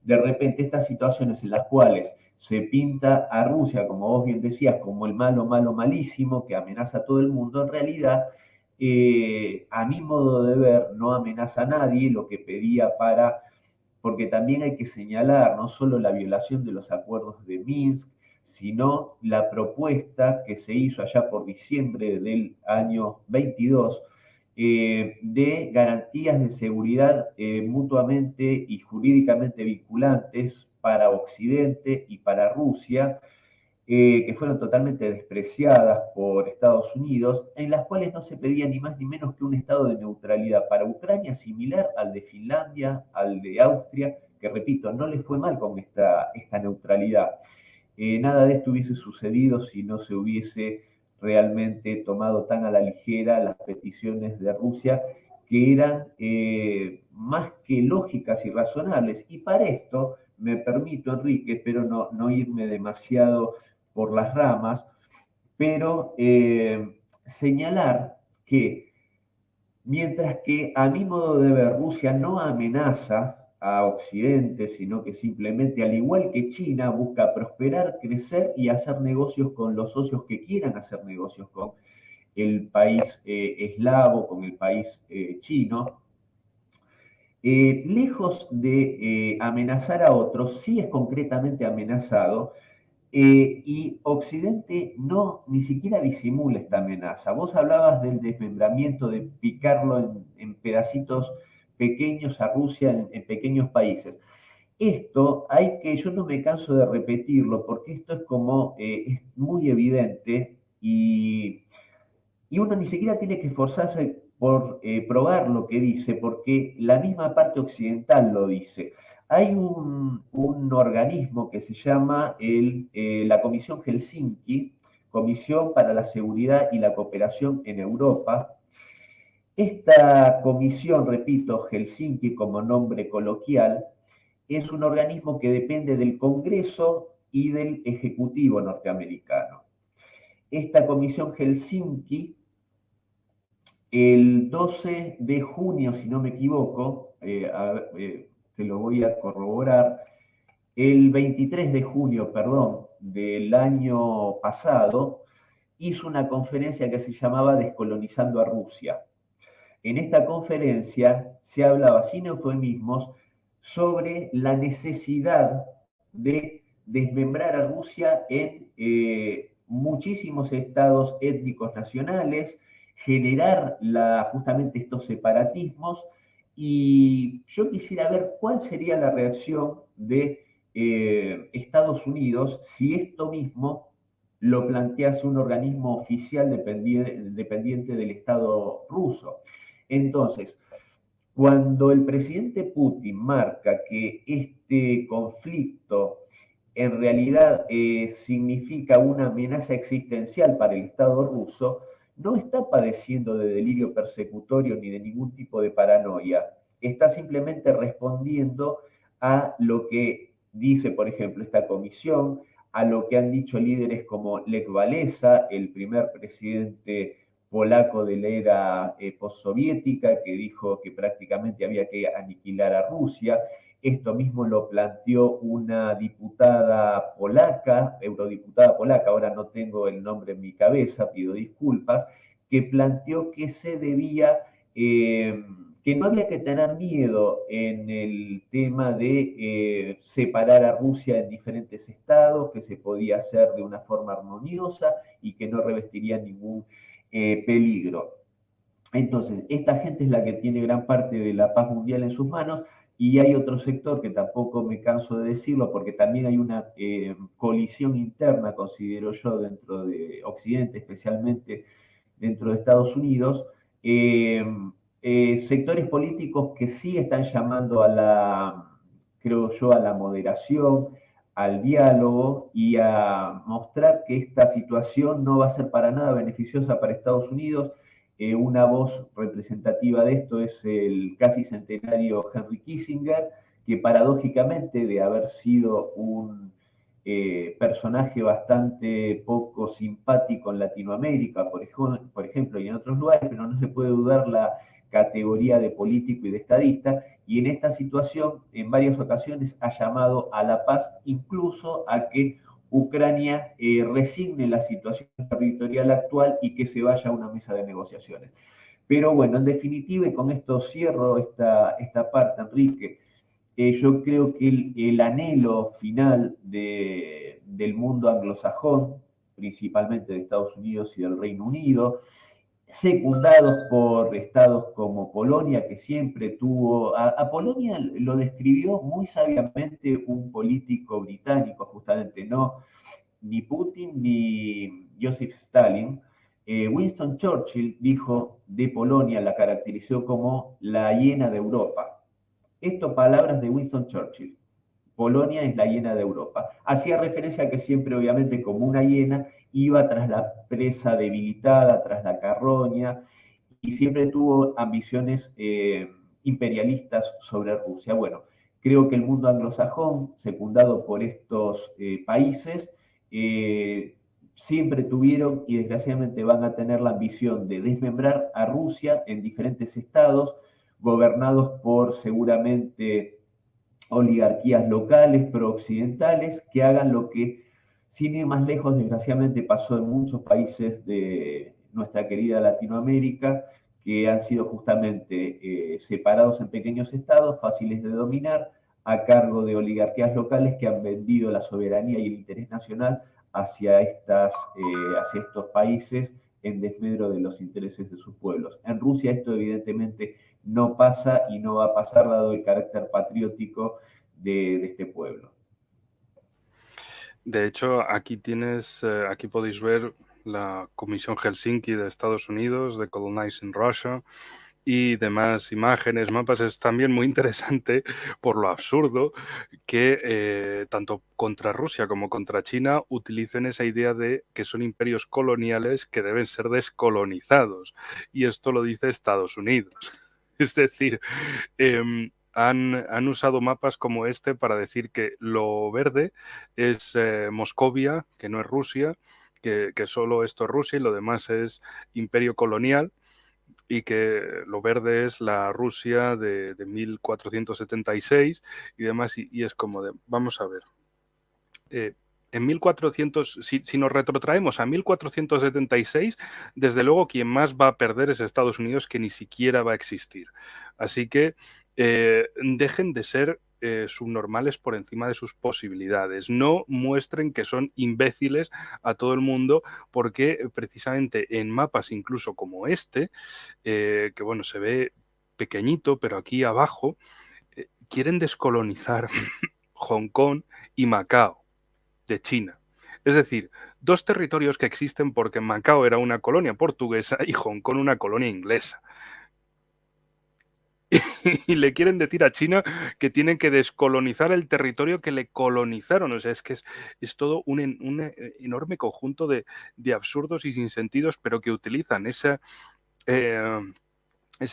de repente estas situaciones en las cuales se pinta a Rusia, como vos bien decías, como el malo, malo, malísimo, que amenaza a todo el mundo, en realidad, a mi modo de ver, no amenaza a nadie, lo que pedía porque también hay que señalar no solo la violación de los acuerdos de Minsk, sino la propuesta que se hizo allá por diciembre del año 22 de garantías de seguridad mutuamente y jurídicamente vinculantes para Occidente y para Rusia, que fueron totalmente despreciadas por Estados Unidos, en las cuales no se pedía ni más ni menos que un estado de neutralidad para Ucrania similar al de Finlandia, al de Austria, que repito, no le fue mal con esta neutralidad. Nada de esto hubiese sucedido si no se hubiese realmente tomado tan a la ligera las peticiones de Rusia, que eran más que lógicas y razonables. Y para esto, me permito, Enrique, espero no irme demasiado por las ramas, pero señalar que mientras que a mi modo de ver Rusia no amenaza a Occidente, sino que simplemente, al igual que China, busca prosperar, crecer y hacer negocios con los socios que quieran hacer negocios con el país eslavo, con el país chino. Lejos de amenazar a otros, sí es concretamente amenazado. Y Occidente no ni siquiera disimula esta amenaza. Vos hablabas del desmembramiento, de picarlo en pedacitos pequeños a Rusia en pequeños países. Esto yo no me canso de repetirlo porque esto es como, es muy evidente y uno ni siquiera tiene que esforzarse por probar lo que dice, porque la misma parte occidental lo dice. Hay un organismo que se llama la Comisión Helsinki, Comisión para la Seguridad y la Cooperación en Europa. Esta comisión, repito, Helsinki como nombre coloquial, es un organismo que depende del Congreso y del Ejecutivo norteamericano. Esta comisión Helsinki, el 12 de junio, si no me equivoco, te lo voy a corroborar, el 23 de junio, perdón, del año pasado, hizo una conferencia que se llamaba Descolonizando a Rusia. En esta conferencia se hablaba sin eufemismos sobre la necesidad de desmembrar a Rusia en muchísimos estados étnicos nacionales, generar justamente estos separatismos, y yo quisiera ver cuál sería la reacción de Estados Unidos si esto mismo lo plantease un organismo oficial dependiente del Estado ruso. Entonces, cuando el presidente Putin marca que este conflicto en realidad significa una amenaza existencial para el Estado ruso, no está padeciendo de delirio persecutorio ni de ningún tipo de paranoia. Está simplemente respondiendo a lo que dice, por ejemplo, esta comisión, a lo que han dicho líderes como Lech Walesa, el primer presidente polaco de la era postsoviética, que dijo que prácticamente había que aniquilar a Rusia. Esto mismo lo planteó una diputada polaca, eurodiputada polaca, ahora no tengo el nombre en mi cabeza, pido disculpas, que planteó que se debía, que no había que tener miedo en el tema de separar a Rusia en diferentes estados, que se podía hacer de una forma armoniosa y que no revestiría ningún peligro. Entonces, esta gente es la que tiene gran parte de la paz mundial en sus manos, y hay otro sector que tampoco me canso de decirlo, porque también hay una colisión interna, considero yo, dentro de Occidente, especialmente dentro de Estados Unidos, sectores políticos que sí están llamando creo yo, a la moderación, al diálogo y a mostrar que esta situación no va a ser para nada beneficiosa para Estados Unidos. Una voz representativa de esto es el casi centenario Henry Kissinger, que paradójicamente, de haber sido un personaje bastante poco simpático en Latinoamérica, por ejemplo, y en otros lugares, pero no se puede dudar la categoría de político y de estadista, y en esta situación en varias ocasiones ha llamado a la paz, incluso a que Ucrania resigne la situación territorial actual y que se vaya a una mesa de negociaciones. Pero bueno, en definitiva, y con esto cierro esta parte, Enrique, yo creo que el anhelo final del mundo anglosajón, principalmente de Estados Unidos y del Reino Unido, secundados por estados como Polonia, que siempre tuvo... A Polonia lo describió muy sabiamente un político británico, justamente, no ni Putin ni Joseph Stalin. Winston Churchill dijo de Polonia, la caracterizó como la hiena de Europa. Esto palabras de Winston Churchill. Polonia es la hiena de Europa. Hacía referencia a que siempre, obviamente, como una hiena, iba tras la presa debilitada, tras la carroña, y siempre tuvo ambiciones imperialistas sobre Rusia. Bueno, creo que el mundo anglosajón, secundado por estos países, siempre tuvieron y desgraciadamente van a tener la ambición de desmembrar a Rusia en diferentes estados, gobernados por seguramente oligarquías locales, prooccidentales, que hagan lo que, sin ir más lejos, desgraciadamente pasó en muchos países de nuestra querida Latinoamérica, que han sido justamente separados en pequeños estados, fáciles de dominar, a cargo de oligarquías locales que han vendido la soberanía y el interés nacional hacia estos países en desmedro de los intereses de sus pueblos. En Rusia esto evidentemente no pasa y no va a pasar dado el carácter patriótico de este pueblo. De hecho, aquí podéis ver la Comisión Helsinki de Estados Unidos, de Colonizing Russia, y demás imágenes, mapas. Es también muy interesante por lo absurdo que tanto contra Rusia como contra China utilicen esa idea de que son imperios coloniales que deben ser descolonizados. Y esto lo dice Estados Unidos. Es decir, han usado mapas como este para decir que lo verde es Moscovia, que no es Rusia, que solo esto es Rusia y lo demás es imperio colonial, y que lo verde es la Rusia de 1476 y demás, y es como de, vamos a ver, en 1400, si nos retrotraemos a 1476, desde luego quien más va a perder es Estados Unidos, que ni siquiera va a existir. Así que dejen de ser subnormales por encima de sus posibilidades. No muestren que son imbéciles a todo el mundo, porque precisamente en mapas incluso como este, que bueno, se ve pequeñito, pero aquí abajo, quieren descolonizar Hong Kong y Macao de China. Es decir, dos territorios que existen porque Macao era una colonia portuguesa y Hong Kong una colonia inglesa. Y le quieren decir a China que tienen que descolonizar el territorio que le colonizaron. O sea, es que es todo un enorme conjunto de absurdos y sinsentidos, pero que utilizan ese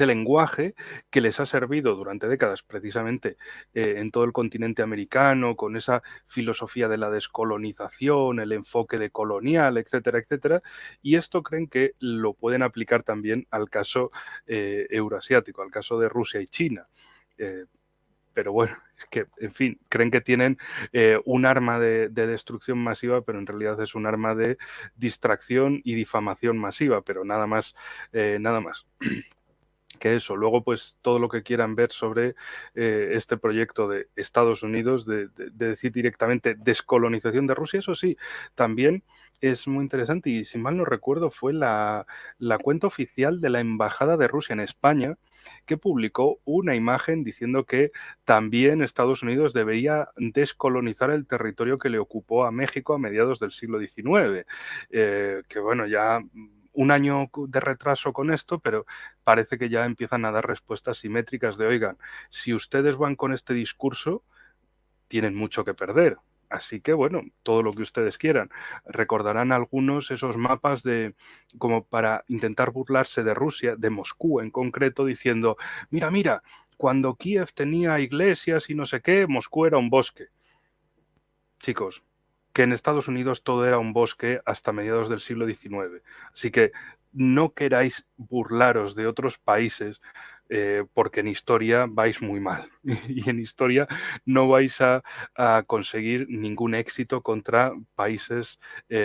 lenguaje que les ha servido durante décadas precisamente en todo el continente americano, con esa filosofía de la descolonización, el enfoque decolonial, etcétera, etcétera, y esto creen que lo pueden aplicar también al caso euroasiático, al caso de Rusia y China. Pero bueno, es que, en fin, creen que tienen un arma de destrucción masiva, pero en realidad es un arma de distracción y difamación masiva, pero nada más, nada más que eso. Luego, pues todo lo que quieran ver sobre este proyecto de Estados Unidos, de decir directamente descolonización de Rusia, eso sí, también es muy interesante, y si mal no recuerdo fue la cuenta oficial de la Embajada de Rusia en España, que publicó una imagen diciendo que también Estados Unidos debería descolonizar el territorio que le ocupó a México a mediados del siglo XIX, que bueno, ya un año de retraso con esto, pero parece que ya empiezan a dar respuestas simétricas de, oigan, si ustedes van con este discurso, tienen mucho que perder. Así que, bueno, todo lo que ustedes quieran. Recordarán algunos esos mapas de como para intentar burlarse de Rusia, de Moscú en concreto, diciendo, mira, mira, cuando Kiev tenía iglesias y no sé qué, Moscú era un bosque. Chicos, que en Estados Unidos todo era un bosque hasta mediados del siglo XIX. Así que no queráis burlaros de otros países, porque en historia vais muy mal y en historia no vais a conseguir ningún éxito contra países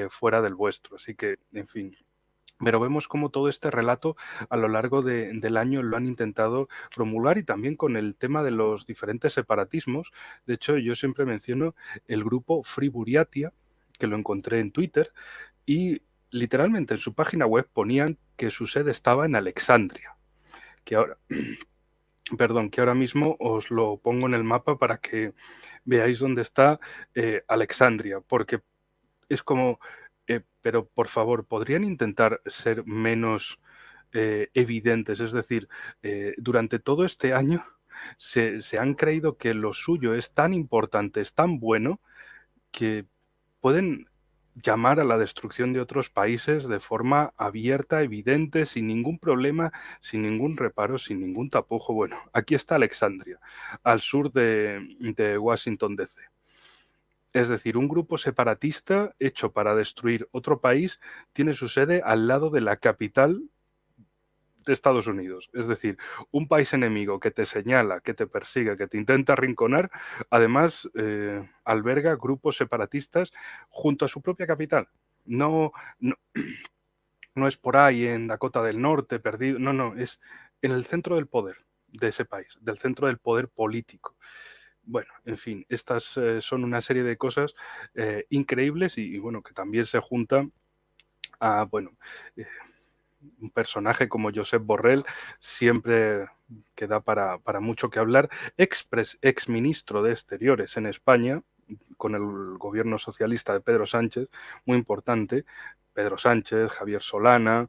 fuera del vuestro. Así que, en fin. Pero vemos cómo todo este relato a lo largo del año lo han intentado promulgar, y también con el tema de los diferentes separatismos. De hecho, yo siempre menciono el grupo Free Buriatia, que lo encontré en Twitter, y literalmente en su página web ponían que su sede estaba en Alexandria, que ahora, perdón, que ahora mismo os lo pongo en el mapa para que veáis dónde está Alexandria, porque es como, pero por favor, ¿podrían intentar ser menos evidentes? Es decir, durante todo este año se han creído que lo suyo es tan importante, es tan bueno, que pueden llamar a la destrucción de otros países de forma abierta, evidente, sin ningún problema, sin ningún reparo, sin ningún tapujo. Bueno, aquí está Alexandria, al sur de Washington, D.C. Es decir, un grupo separatista hecho para destruir otro país tiene su sede al lado de la capital de Estados Unidos. Es decir, un país enemigo que te señala, que te persigue, que te intenta arrinconar, además alberga grupos separatistas junto a su propia capital. No, no, no es por ahí en Dakota del Norte, perdido, no, es en el centro del poder de ese país, del centro del poder político. Bueno, en fin, estas son una serie de cosas increíbles y, bueno, que también se juntan a, bueno, un personaje como Josep Borrell siempre que da para mucho que hablar, ex ministro de Exteriores en España, con el gobierno socialista de Pedro Sánchez, muy importante. Pedro Sánchez, Javier Solana,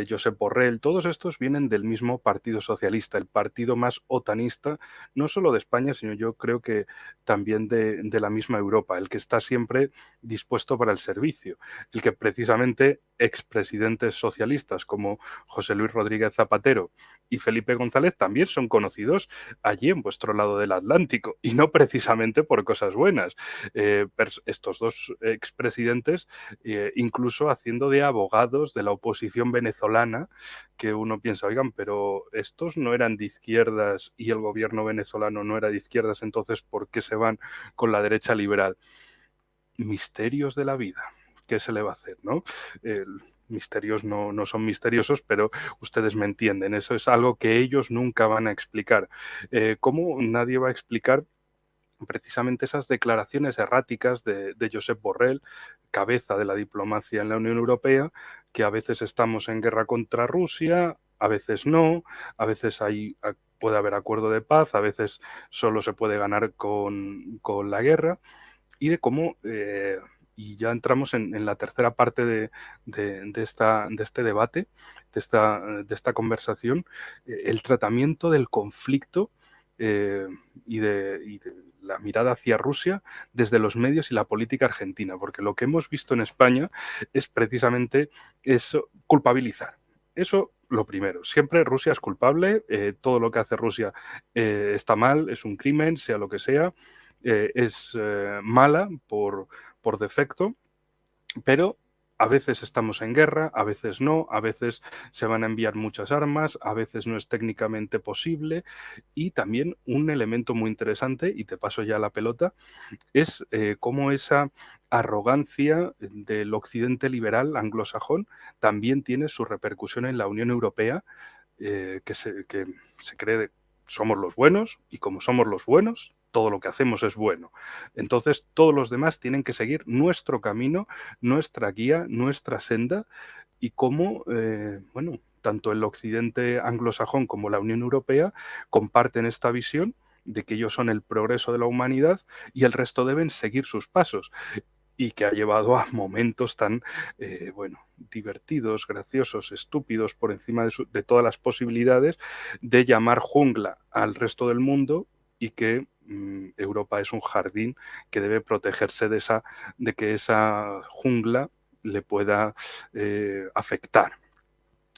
Josep Borrell, todos estos vienen del mismo Partido Socialista, el partido más otanista, no solo de España, sino yo creo que también de la misma Europa, el que está siempre dispuesto para el servicio, el que precisamente expresidentes socialistas como José Luis Rodríguez Zapatero y Felipe González también son conocidos allí en vuestro lado del Atlántico, y no precisamente por cosas buenas. Estos dos expresidentes incluso haciendo de abogados de la oposición venezolana, que uno piensa, oigan, pero estos no eran de izquierdas y el gobierno venezolano no era de izquierdas, entonces ¿por qué se van con la derecha liberal? Misterios de la vida. ¿Qué se le va a hacer, no? Misterios no son misteriosos, pero ustedes me entienden. Eso es algo que ellos nunca van a explicar. ¿Cómo nadie va a explicar precisamente esas declaraciones erráticas de Josep Borrell, cabeza de la diplomacia en la Unión Europea, que a veces estamos en guerra contra Rusia, a veces no, a veces puede haber acuerdo de paz, a veces solo se puede ganar con la guerra, y de cómo, y ya entramos en la tercera parte de este debate, de esta conversación, el tratamiento del conflicto y de la mirada hacia Rusia desde los medios y la política argentina, porque lo que hemos visto en España es precisamente eso, culpabilizar. Eso lo primero. Siempre Rusia es culpable, todo lo que hace Rusia está mal, es un crimen, sea lo que sea, es mala por defecto, pero a veces estamos en guerra, a veces no, a veces se van a enviar muchas armas, a veces no es técnicamente posible, y también un elemento muy interesante, y te paso ya la pelota, es cómo esa arrogancia del occidente liberal anglosajón también tiene su repercusión en la Unión Europea, que se cree somos los buenos, y como somos los buenos, todo lo que hacemos es bueno. Entonces, todos los demás tienen que seguir nuestro camino, nuestra guía, nuestra senda, y cómo, bueno, tanto el occidente anglosajón como la Unión Europea comparten esta visión de que ellos son el progreso de la humanidad y el resto deben seguir sus pasos, y que ha llevado a momentos tan, bueno, divertidos, graciosos, estúpidos, por encima de todas las posibilidades, de llamar jungla al resto del mundo, y que Europa es un jardín que debe protegerse de que esa jungla le pueda afectar.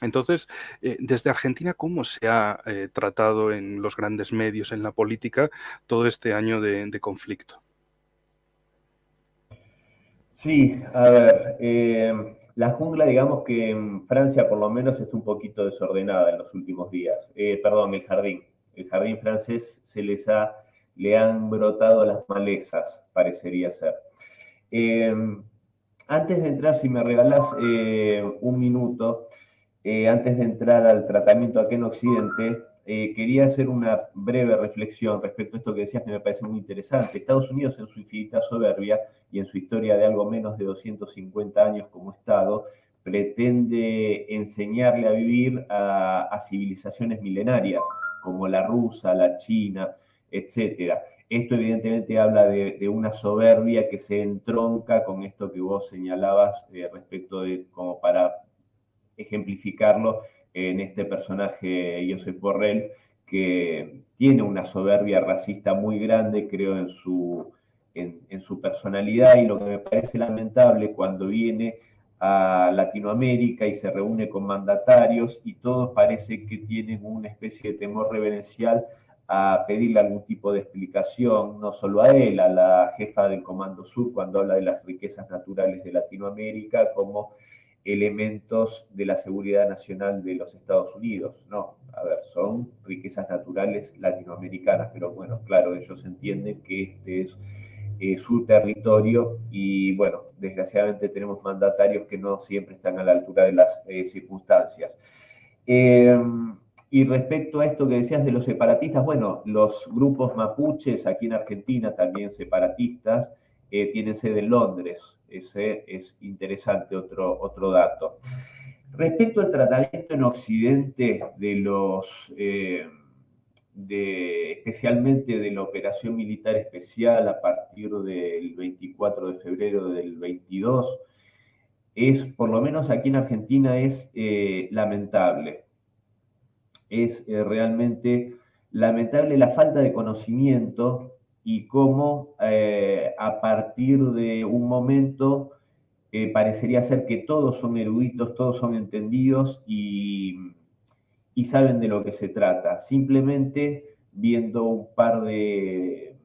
Entonces, desde Argentina, ¿cómo se ha tratado en los grandes medios, en la política, todo este año de conflicto? Sí, a ver, la jungla, digamos que en Francia por lo menos está un poquito desordenada en los últimos días. Perdón, el jardín. El jardín francés le han brotado las malezas, parecería ser. Eh, Antes de entrar, si me regalás un minuto, antes de entrar al tratamiento acá en Occidente, quería hacer una breve reflexión respecto a esto que decías que me parece muy interesante. Estados Unidos, en su infinita soberbia y en su historia de algo menos de 250 años como Estado, pretende enseñarle a vivir a civilizaciones milenarias, como la rusa, la china, etcétera. Esto evidentemente habla de una soberbia que se entronca con esto que vos señalabas respecto de, como para ejemplificarlo, en este personaje Josep Borrell, que tiene una soberbia racista muy grande, creo, en su personalidad, y lo que me parece lamentable cuando viene a Latinoamérica y se reúne con mandatarios y todos parece que tienen una especie de temor reverencial a pedirle algún tipo de explicación, no solo a él, a la jefa del Comando Sur, cuando habla de las riquezas naturales de Latinoamérica como elementos de la seguridad nacional de los Estados Unidos. No, a ver, son riquezas naturales latinoamericanas, pero bueno, claro, ellos entienden que este es su territorio y bueno, desgraciadamente tenemos mandatarios que no siempre están a la altura de las circunstancias. Y respecto a esto que decías de los separatistas, bueno, los grupos mapuches aquí en Argentina, también separatistas, tienen sede en Londres. Ese es interesante, otro dato. Respecto al tratamiento en Occidente de los, especialmente de la operación militar especial a partir del 24 de febrero del 22, por lo menos aquí en Argentina, es lamentable. Es realmente lamentable la falta de conocimiento y cómo a partir de un momento parecería ser que todos son eruditos, todos son entendidos y saben de lo que se trata. Simplemente viendo un par de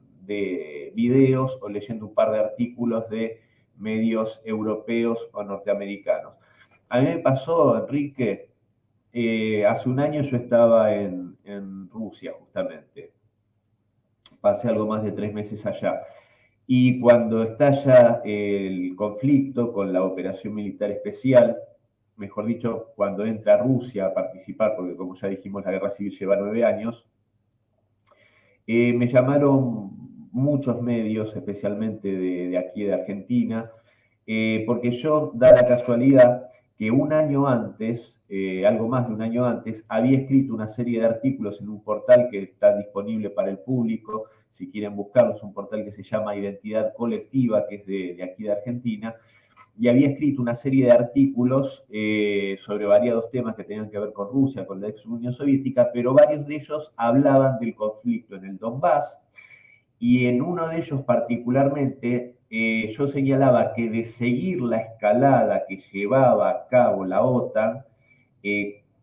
videos o leyendo un par de artículos de medios europeos o norteamericanos. A mí me pasó, Enrique, hace un año yo estaba en Rusia justamente. Pasé algo más de 3 meses allá. Y cuando estalla el conflicto con la operación militar especial, mejor dicho, cuando entra Rusia a participar, porque como ya dijimos, la guerra civil lleva 9 años, me llamaron muchos medios, especialmente de aquí de Argentina, porque yo, da la casualidad que un año antes, algo más de un año antes, había escrito una serie de artículos en un portal que está disponible para el público, si quieren buscarlo, es un portal que se llama Identidad Colectiva, que es de aquí de Argentina, y había escrito una serie de artículos sobre variados temas que tenían que ver con Rusia, con la ex Unión Soviética, pero varios de ellos hablaban del conflicto en el Donbass, y en uno de ellos particularmente yo señalaba que de seguir la escalada que llevaba a cabo la OTAN,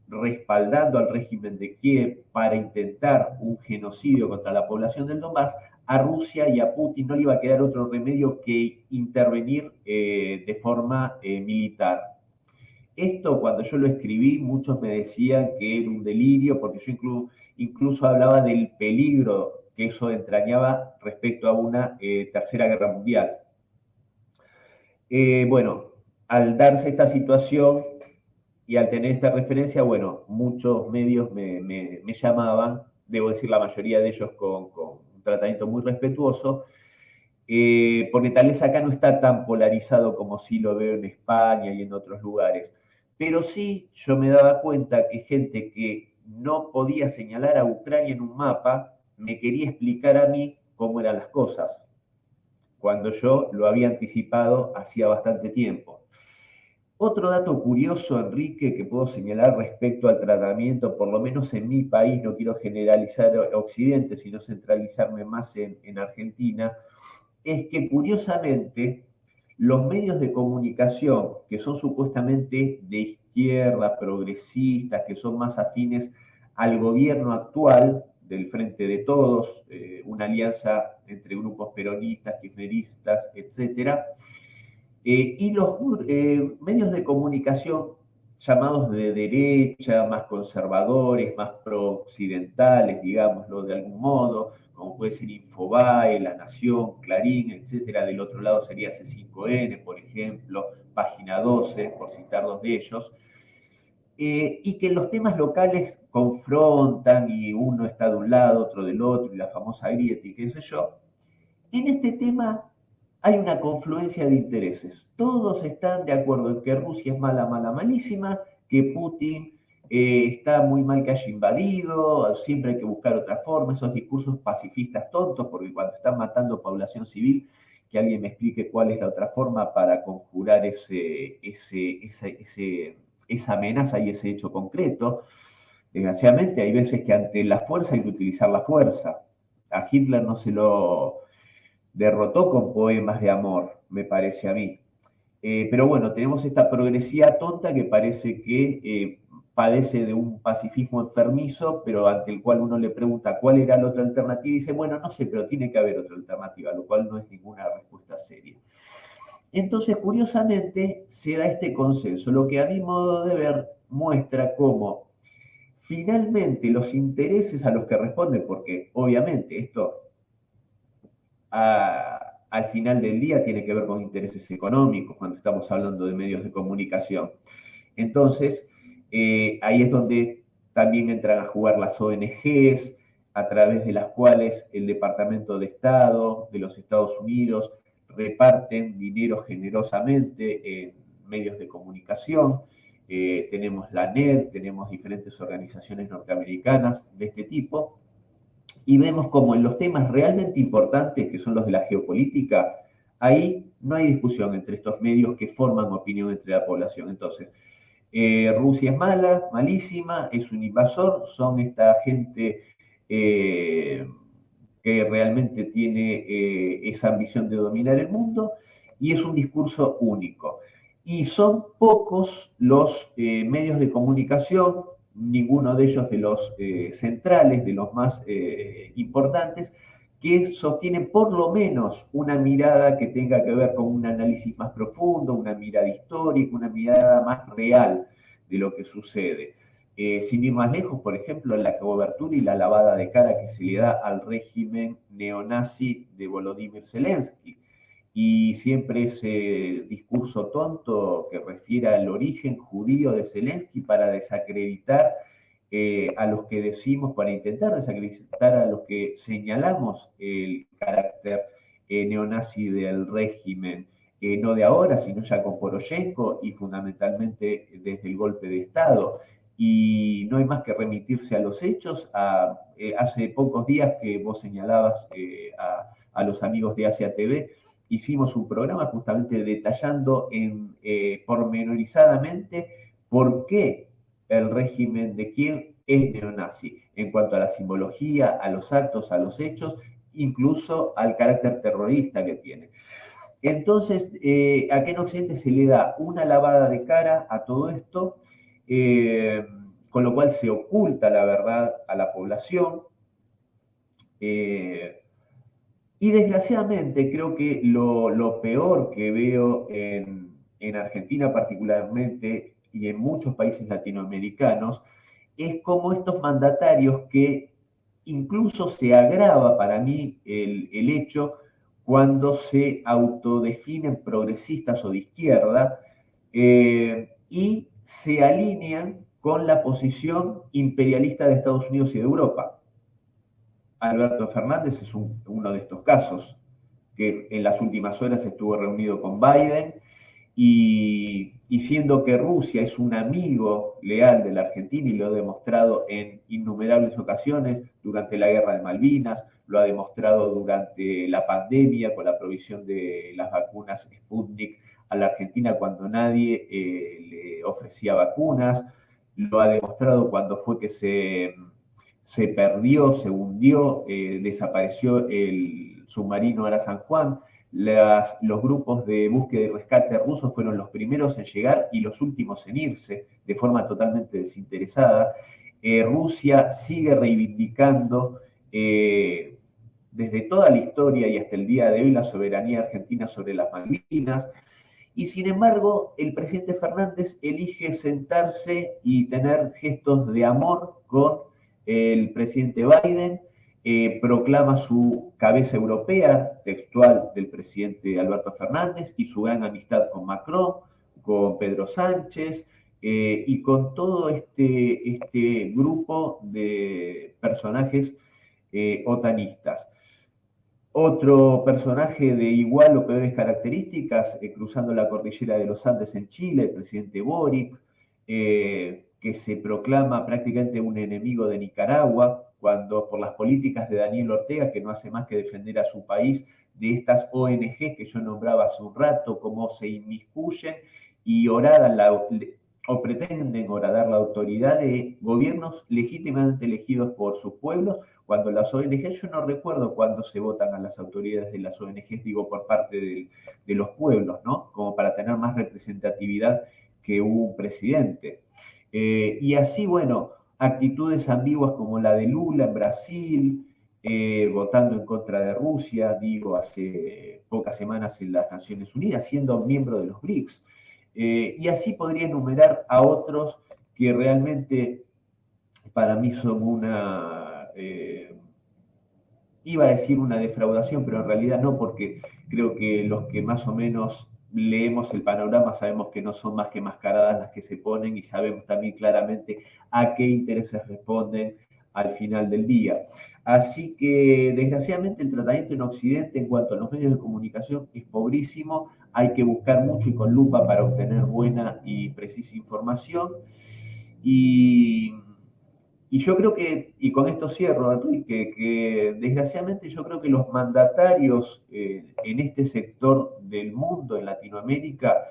respaldando al régimen de Kiev para intentar un genocidio contra la población del Donbass, a Rusia y a Putin no le iba a quedar otro remedio que intervenir de forma militar. Esto, cuando yo lo escribí, muchos me decían que era un delirio, porque yo incluso hablaba del peligro que eso entrañaba respecto a una tercera guerra mundial. Bueno, al darse esta situación y al tener esta referencia, bueno, muchos medios me llamaban, debo decir la mayoría de ellos con un tratamiento muy respetuoso, porque tal vez acá no está tan polarizado como sí lo veo en España y en otros lugares. Pero sí yo me daba cuenta que gente que no podía señalar a Ucrania en un mapa me quería explicar a mí cómo eran las cosas, cuando yo lo había anticipado hacía bastante tiempo. Otro dato curioso, Enrique, que puedo señalar respecto al tratamiento, por lo menos en mi país, no quiero generalizar Occidente, sino centralizarme más en Argentina, es que curiosamente los medios de comunicación que son supuestamente de izquierda, progresistas, que son más afines al gobierno actual del Frente de Todos, una alianza entre grupos peronistas, kirchneristas, etcétera, y los medios de comunicación llamados de derecha, más conservadores, más pro-occidentales, digámoslo de algún modo, como puede ser Infobae, La Nación, Clarín, etcétera. Del otro lado sería C5N, por ejemplo, Página 12, por citar dos de ellos. Y que los temas locales confrontan y uno está de un lado, otro del otro, y la famosa grieta y qué sé yo. En este tema hay una confluencia de intereses. Todos están de acuerdo en que Rusia es mala, mala, malísima, que Putin está muy mal que haya invadido, siempre hay que buscar otra forma, esos discursos pacifistas tontos, porque cuando están matando población civil, que alguien me explique cuál es la otra forma para conjurar esa amenaza y ese hecho concreto. Desgraciadamente hay veces que ante la fuerza hay que utilizar la fuerza. A Hitler no se lo derrotó con poemas de amor, me parece a mí. Pero bueno, tenemos esta progresía tonta que parece que padece de un pacifismo enfermizo, pero ante el cual uno le pregunta cuál era la otra alternativa y dice, bueno, no sé, pero tiene que haber otra alternativa, lo cual no es ninguna respuesta seria. Entonces, curiosamente, se da este consenso, lo que a mi modo de ver muestra cómo finalmente los intereses a los que responden, porque obviamente esto al final del día tiene que ver con intereses económicos cuando estamos hablando de medios de comunicación. Entonces, ahí es donde también entran a jugar las ONGs, a través de las cuales el Departamento de Estado de los Estados Unidos reparten dinero generosamente en medios de comunicación. Tenemos la NED, tenemos diferentes organizaciones norteamericanas de este tipo, y vemos como en los temas realmente importantes, que son los de la geopolítica, ahí no hay discusión entre estos medios que forman opinión entre la población. Entonces, Rusia es mala, malísima, es un invasor, son esta gente que realmente tiene esa ambición de dominar el mundo, y es un discurso único. Y son pocos los medios de comunicación, ninguno de ellos de los centrales, de los más importantes, que sostienen por lo menos una mirada que tenga que ver con un análisis más profundo, una mirada histórica, una mirada más real de lo que sucede. Sin ir más lejos, por ejemplo, la cobertura y la lavada de cara que se le da al régimen neonazi de Volodymyr Zelensky. Y siempre ese discurso tonto que refiere al origen judío de Zelensky para desacreditar a los que decimos, para intentar desacreditar a los que señalamos el carácter neonazi del régimen, no de ahora, sino ya con Poroshenko y fundamentalmente desde el golpe de Estado. Y no hay más que remitirse a los hechos. Hace pocos días que vos señalabas a los amigos de Asia TV, hicimos un programa justamente detallando pormenorizadamente por qué el régimen de Kiev es neonazi, en cuanto a la simbología, a los actos, a los hechos, incluso al carácter terrorista que tiene. Entonces, acá en Occidente se le da una lavada de cara a todo esto, con lo cual se oculta la verdad a la población. Y desgraciadamente creo que lo peor que veo en Argentina particularmente y en muchos países latinoamericanos es cómo estos mandatarios, que incluso se agrava para mí el hecho cuando se autodefinen progresistas o de izquierda, y se alinean con la posición imperialista de Estados Unidos y de Europa. Alberto Fernández es uno de estos casos, que en las últimas horas estuvo reunido con Biden, y siendo que Rusia es un amigo leal de la Argentina y lo ha demostrado en innumerables ocasiones durante la guerra de Malvinas, lo ha demostrado durante la pandemia con la provisión de las vacunas Sputnik a la Argentina cuando nadie le ofrecía vacunas, lo ha demostrado cuando fue que se perdió, se hundió, desapareció el submarino Ara San Juan. Los grupos de búsqueda y rescate rusos fueron los primeros en llegar y los últimos en irse de forma totalmente desinteresada. Rusia sigue reivindicando desde toda la historia y hasta el día de hoy la soberanía argentina sobre las Malvinas. Y sin embargo, el presidente Fernández elige sentarse y tener gestos de amor con el presidente Biden, proclama su cabeza europea, textual del presidente Alberto Fernández, y su gran amistad con Macron, con Pedro Sánchez, y con todo este grupo de personajes otanistas. Otro personaje de igual o peores características, cruzando la cordillera de los Andes en Chile, el presidente Boric, que se proclama prácticamente un enemigo de Nicaragua, cuando por las políticas de Daniel Ortega, que no hace más que defender a su país de estas ONG que yo nombraba hace un rato, cómo se inmiscuyen y o pretenden horadar la autoridad de gobiernos legítimamente elegidos por sus pueblos, cuando las ONGs, yo no recuerdo cuándo se votan a las autoridades de las ONGs, digo, por parte de los pueblos, ¿no? Como para tener más representatividad que un presidente. Y así, bueno, actitudes ambiguas como la de Lula en Brasil, votando en contra de Rusia, digo, hace pocas semanas en las Naciones Unidas, siendo miembro de los BRICS. Y así podría enumerar a otros que realmente para mí son iba a decir una defraudación, pero en realidad no, porque creo que los que más o menos leemos el panorama sabemos que no son más que mascaradas las que se ponen y sabemos también claramente a qué intereses responden al final del día. Así que, desgraciadamente, el tratamiento en Occidente en cuanto a los medios de comunicación es pobrísimo. Hay que buscar mucho y con lupa para obtener buena y precisa información. Y y yo creo que, y con esto cierro, Enrique, que desgraciadamente yo creo que los mandatarios en este sector del mundo, en Latinoamérica,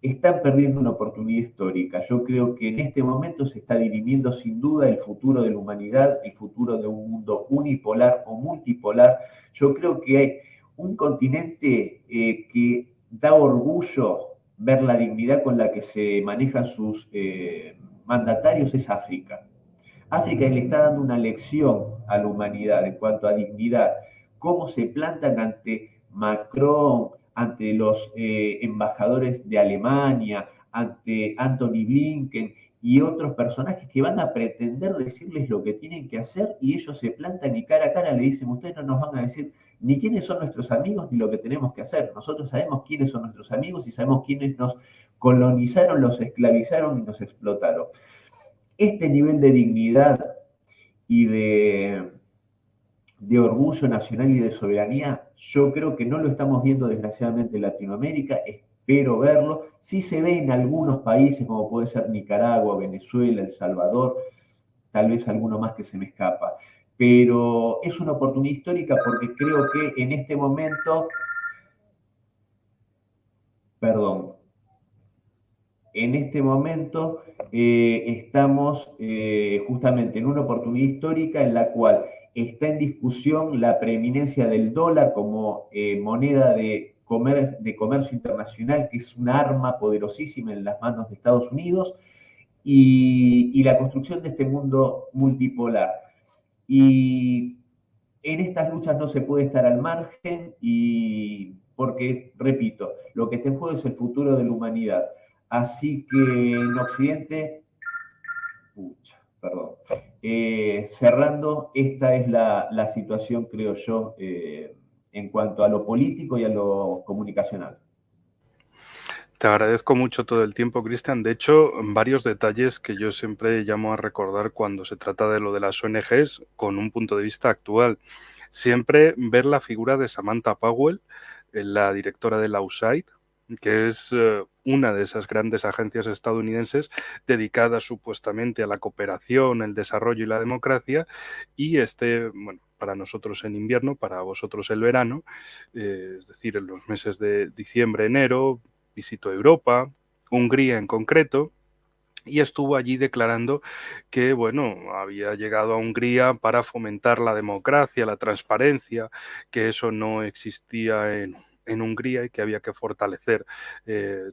están perdiendo una oportunidad histórica. Yo creo que en este momento se está dirimiendo sin duda el futuro de la humanidad, el futuro de un mundo unipolar o multipolar. Yo creo que hay un continente que da orgullo ver la dignidad con la que se manejan sus mandatarios, es África. África le está dando una lección a la humanidad en cuanto a dignidad, cómo se plantan ante Macron, ante los embajadores de Alemania, ante Anthony Blinken y otros personajes que van a pretender decirles lo que tienen que hacer y ellos se plantan y cara a cara le dicen, ustedes no nos van a decir ni quiénes son nuestros amigos ni lo que tenemos que hacer. Nosotros sabemos quiénes son nuestros amigos y sabemos quiénes nos colonizaron, los esclavizaron y nos explotaron. Este nivel de dignidad y de orgullo nacional y de soberanía, yo creo que no lo estamos viendo desgraciadamente en Latinoamérica, espero verlo. Sí se ve en algunos países como puede ser Nicaragua, Venezuela, El Salvador, tal vez alguno más que se me escapa. Pero es una oportunidad histórica porque creo que en este momento, perdón, en este momento estamos justamente en una oportunidad histórica en la cual está en discusión la preeminencia del dólar como moneda de comercio internacional, que es un arma poderosísima en las manos de Estados Unidos, y la construcción de este mundo multipolar. Y en estas luchas no se puede estar al margen y porque, repito, lo que está en juego es el futuro de la humanidad. Así que en Occidente, perdón, cerrando, esta es la situación, creo yo, en cuanto a lo político y a lo comunicacional. Te agradezco mucho todo el tiempo, Cristian. De hecho, varios detalles que yo siempre llamo a recordar cuando se trata de lo de las ONGs con un punto de vista actual. Siempre ver la figura de Samantha Powell, la directora de la USAID, que es una de esas grandes agencias estadounidenses dedicadas supuestamente a la cooperación, el desarrollo y la democracia, y bueno, para nosotros en invierno, para vosotros el verano, es decir, en los meses de diciembre, enero, visitó Europa, Hungría en concreto, y estuvo allí declarando que, bueno, había llegado a Hungría para fomentar la democracia, la transparencia, que eso no existía en Hungría y que había que fortalecer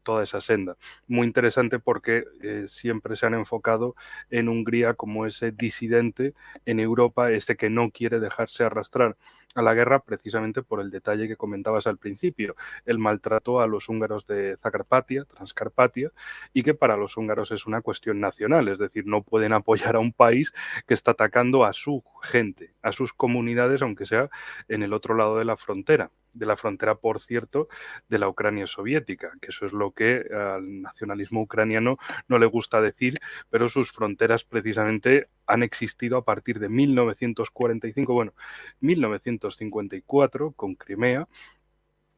toda esa senda. Muy interesante porque siempre se han enfocado en Hungría como ese disidente en Europa, que no quiere dejarse arrastrar a la guerra precisamente por el detalle que comentabas al principio, el maltrato a los húngaros de Zakarpatia, Transcarpatia, y que para los húngaros es una cuestión nacional, es decir, no pueden apoyar a un país que está atacando a su gente, a sus comunidades, aunque sea en el otro lado de la frontera. la frontera, por cierto, de la Ucrania soviética, que eso es lo que al nacionalismo ucraniano no le gusta decir, pero sus fronteras precisamente han existido a partir de 1945, bueno, 1954 con Crimea,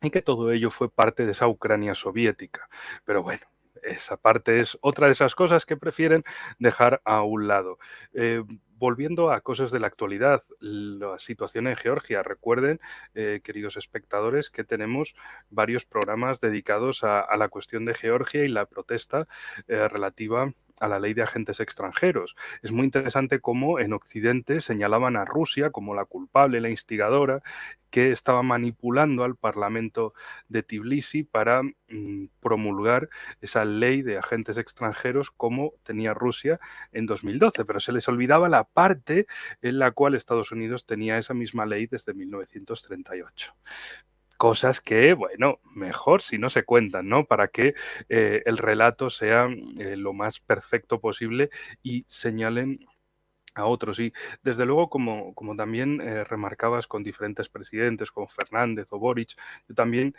y que todo ello fue parte de esa Ucrania soviética. Pero bueno, esa parte es otra de esas cosas que prefieren dejar a un lado. Volviendo a cosas de la actualidad, la situación en Georgia. Recuerden, queridos espectadores, que tenemos varios programas dedicados a la cuestión de Georgia y la protesta relativa a la ley de agentes extranjeros. Es muy interesante cómo en Occidente señalaban a Rusia como la culpable, la instigadora, que estaba manipulando al Parlamento de Tbilisi para promulgar esa ley de agentes extranjeros como tenía Rusia en 2012, pero se les olvidaba la parte en la cual Estados Unidos tenía esa misma ley desde 1938. Cosas que, bueno, mejor si no se cuentan, ¿no? Para que el relato sea lo más perfecto posible y señalen a otros. Y desde luego, como también remarcabas con diferentes presidentes, como Fernández o Boric, yo también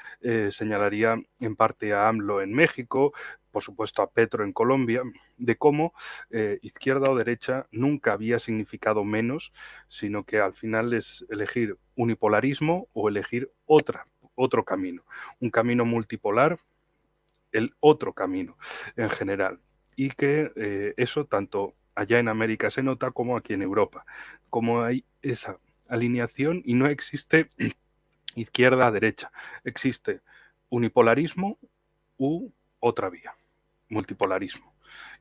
señalaría en parte a AMLO en México, por supuesto a Petro en Colombia, de cómo izquierda o derecha nunca había significado menos, sino que al final es elegir unipolarismo o elegir otro camino, un camino multipolar, el otro camino en general. Y que eso tanto allá en América se nota como aquí en Europa, como hay esa alineación y no existe izquierda-derecha, existe unipolarismo u otra vía, multipolarismo.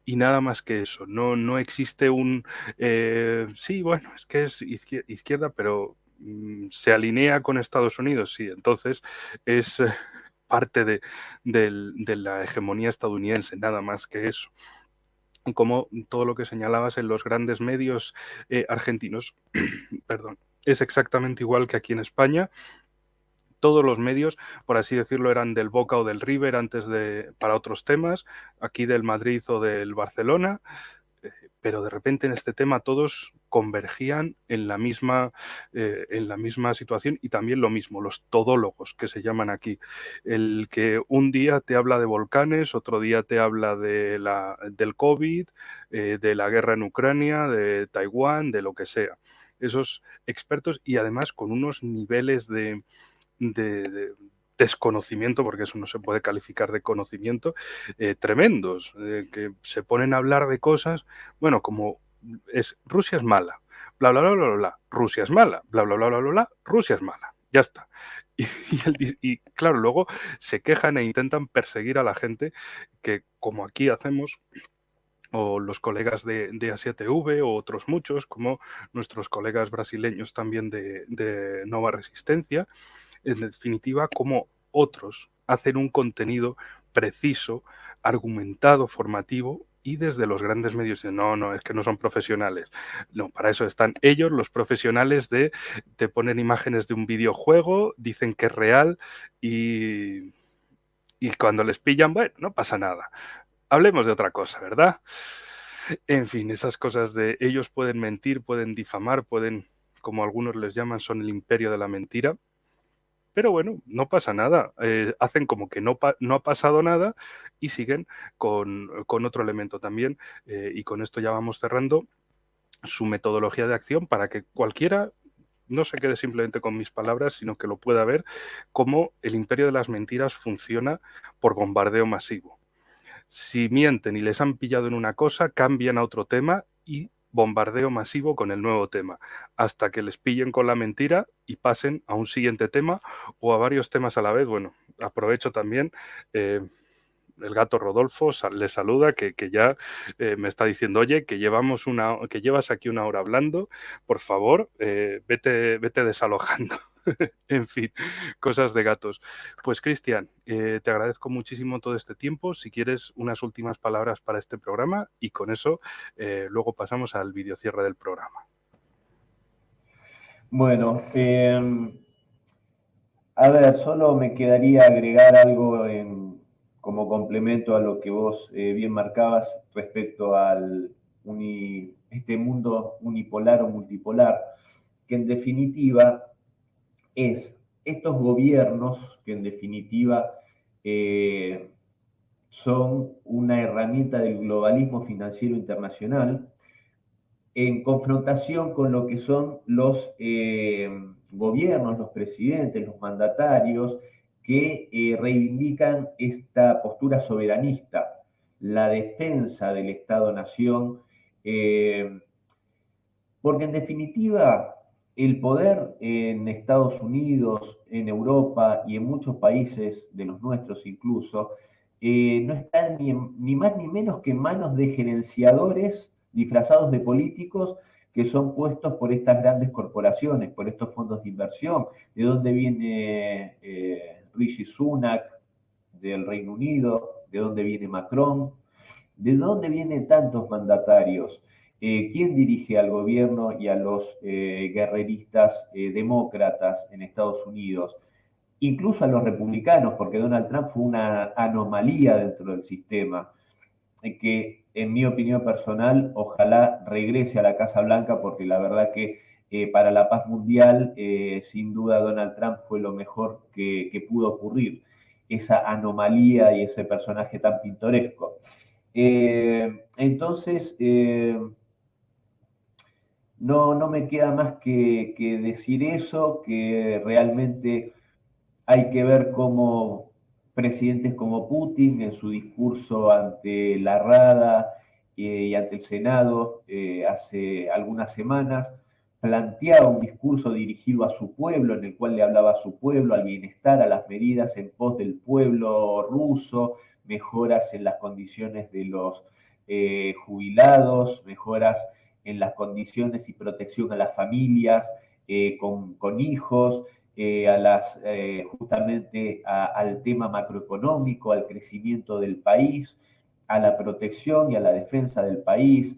Y nada más que eso, no existe un, sí, bueno, es que es izquierda, pero se alinea con Estados Unidos, sí, entonces es parte de la hegemonía estadounidense, nada más que eso. Y como todo lo que señalabas en los grandes medios argentinos, perdón, es exactamente igual que aquí en España. Todos los medios, por así decirlo, eran del Boca o del River antes para otros temas, aquí del Madrid o del Barcelona, pero de repente en este tema todos convergían en la misma situación y también lo mismo, los todólogos que se llaman aquí. El que un día te habla de volcanes, otro día te habla del COVID, de la guerra en Ucrania, de Taiwán, de lo que sea. Esos expertos y además con unos niveles de desconocimiento, porque eso no se puede calificar de conocimiento, tremendos, que se ponen a hablar de cosas, bueno, como Rusia es mala, bla, bla, bla, bla, bla, bla, Rusia es mala, bla, bla, bla, bla, bla, bla, Rusia es mala, ya está. Y claro, luego se quejan e intentan perseguir a la gente que, como aquí hacemos, o los colegas de A7V o otros muchos, como nuestros colegas brasileños también de Nova Resistencia, en definitiva, como otros hacen un contenido preciso, argumentado, formativo, y desde los grandes medios dicen, no, es que no son profesionales. No, para eso están ellos, los profesionales te ponen imágenes de un videojuego, dicen que es real y cuando les pillan, bueno, no pasa nada. Hablemos de otra cosa, ¿verdad? En fin, esas cosas de ellos pueden mentir, pueden difamar, pueden, como algunos les llaman, son el imperio de la mentira. Pero bueno, no pasa nada. Hacen como que no ha pasado nada y siguen con otro elemento también. Y con esto ya vamos cerrando su metodología de acción para que cualquiera no se quede simplemente con mis palabras, sino que lo pueda ver cómo el imperio de las mentiras funciona por bombardeo masivo. Si mienten y les han pillado en una cosa, cambian a otro tema y bombardeo masivo con el nuevo tema, hasta que les pillen con la mentira y pasen a un siguiente tema o a varios temas a la vez. Bueno, aprovecho también, el gato Rodolfo le saluda, que ya me está diciendo, oye, que llevas aquí una hora hablando, por favor, vete desalojando. En fin, cosas de gatos. Pues Cristian, te agradezco muchísimo todo este tiempo. Si quieres unas últimas palabras para este programa y con eso luego pasamos al videocierre del programa. Bueno, a ver, solo me quedaría agregar algo como complemento a lo que vos bien marcabas respecto al este mundo unipolar o multipolar, que en definitiva es estos gobiernos, que en definitiva son una herramienta del globalismo financiero internacional, en confrontación con lo que son los gobiernos, los presidentes, los mandatarios, que reivindican esta postura soberanista, la defensa del Estado-Nación, porque en definitiva el poder en Estados Unidos, en Europa y en muchos países de los nuestros incluso, no está ni más ni menos que en manos de gerenciadores disfrazados de políticos que son puestos por estas grandes corporaciones, por estos fondos de inversión. ¿De dónde viene Rishi Sunak del Reino Unido? ¿De dónde viene Macron? ¿De dónde vienen tantos mandatarios? ¿Quién dirige al gobierno y a los guerreristas demócratas en Estados Unidos? Incluso a los republicanos, porque Donald Trump fue una anomalía dentro del sistema, que en mi opinión personal, ojalá regrese a la Casa Blanca, porque la verdad que para la paz mundial, sin duda Donald Trump fue lo mejor que pudo ocurrir, esa anomalía y ese personaje tan pintoresco. Entonces, no me queda más que decir eso, que realmente hay que ver cómo presidentes como Putin en su discurso ante la Rada y ante el Senado hace algunas semanas planteaba un discurso dirigido a su pueblo, en el cual le hablaba a su pueblo, al bienestar, a las medidas en pos del pueblo ruso, mejoras en las condiciones de los jubilados, mejoras en las condiciones y protección a las familias con hijos, justamente al tema macroeconómico, al crecimiento del país, a la protección y a la defensa del país,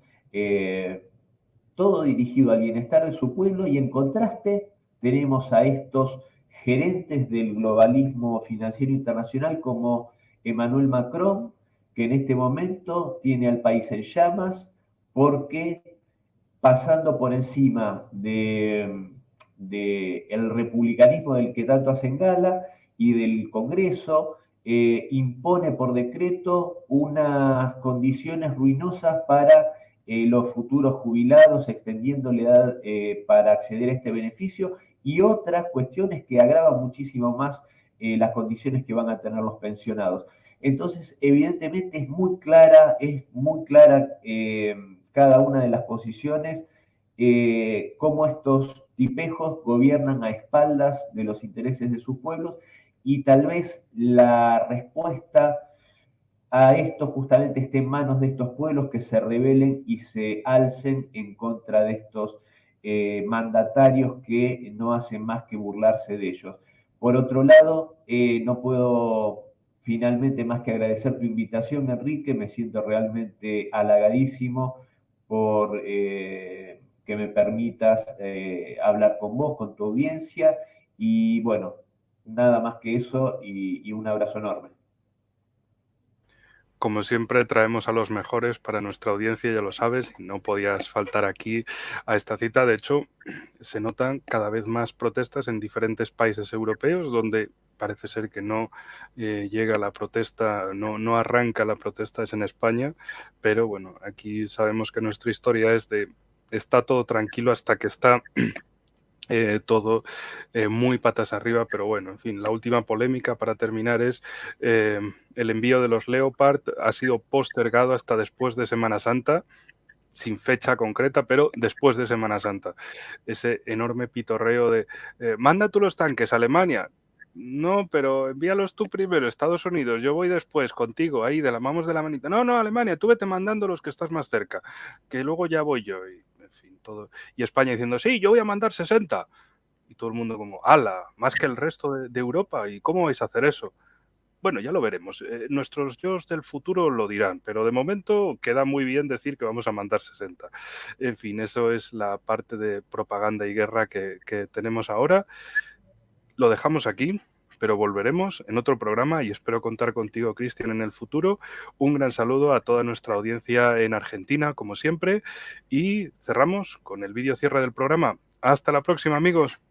todo dirigido al bienestar de su pueblo, y en contraste tenemos a estos gerentes del globalismo financiero internacional como Emmanuel Macron, que en este momento tiene al país en llamas porque pasando por encima el republicanismo del que tanto hacen gala y del Congreso, impone por decreto unas condiciones ruinosas para los futuros jubilados, extendiendo la edad para acceder a este beneficio, y otras cuestiones que agravan muchísimo más las condiciones que van a tener los pensionados. Entonces, evidentemente es muy clara cada una de las posiciones, cómo estos tipejos gobiernan a espaldas de los intereses de sus pueblos, y tal vez la respuesta a esto justamente esté en manos de estos pueblos, que se rebelen y se alcen en contra de estos mandatarios que no hacen más que burlarse de ellos. Por otro lado, no puedo finalmente más que agradecer tu invitación, Enrique. Me siento realmente halagadísimo por que me permitas hablar con vos, con tu audiencia, y bueno, nada más que eso, y un abrazo enorme. Como siempre, traemos a los mejores para nuestra audiencia, ya lo sabes, y no podías faltar aquí a esta cita. De hecho, se notan cada vez más protestas en diferentes países europeos, donde parece ser que no llega la protesta, no arranca la protesta, es en España, pero bueno, aquí sabemos que nuestra historia es de está todo tranquilo hasta que está todo muy patas arriba, pero bueno, en fin, la última polémica para terminar es el envío de los Leopard ha sido postergado hasta después de Semana Santa, sin fecha concreta, pero después de Semana Santa. Ese enorme pitorreo de manda tú los tanques a Alemania. No, pero envíalos tú primero, Estados Unidos, yo voy después contigo, ahí de la mamos de la manita. No, Alemania, tú vete mandando los que estás más cerca, que luego ya voy yo. Y, en fin, todo. Y España diciendo, sí, yo voy a mandar 60. Y todo el mundo como, ala, más que el resto de Europa, ¿y cómo vais a hacer eso? Bueno, ya lo veremos. Nuestros yos del futuro lo dirán, pero de momento queda muy bien decir que vamos a mandar 60. En fin, eso es la parte de propaganda y guerra que tenemos ahora. Lo dejamos aquí, pero volveremos en otro programa y espero contar contigo, Cristian, en el futuro. Un gran saludo a toda nuestra audiencia en Argentina, como siempre, y cerramos con el vídeo cierre del programa. Hasta la próxima, amigos.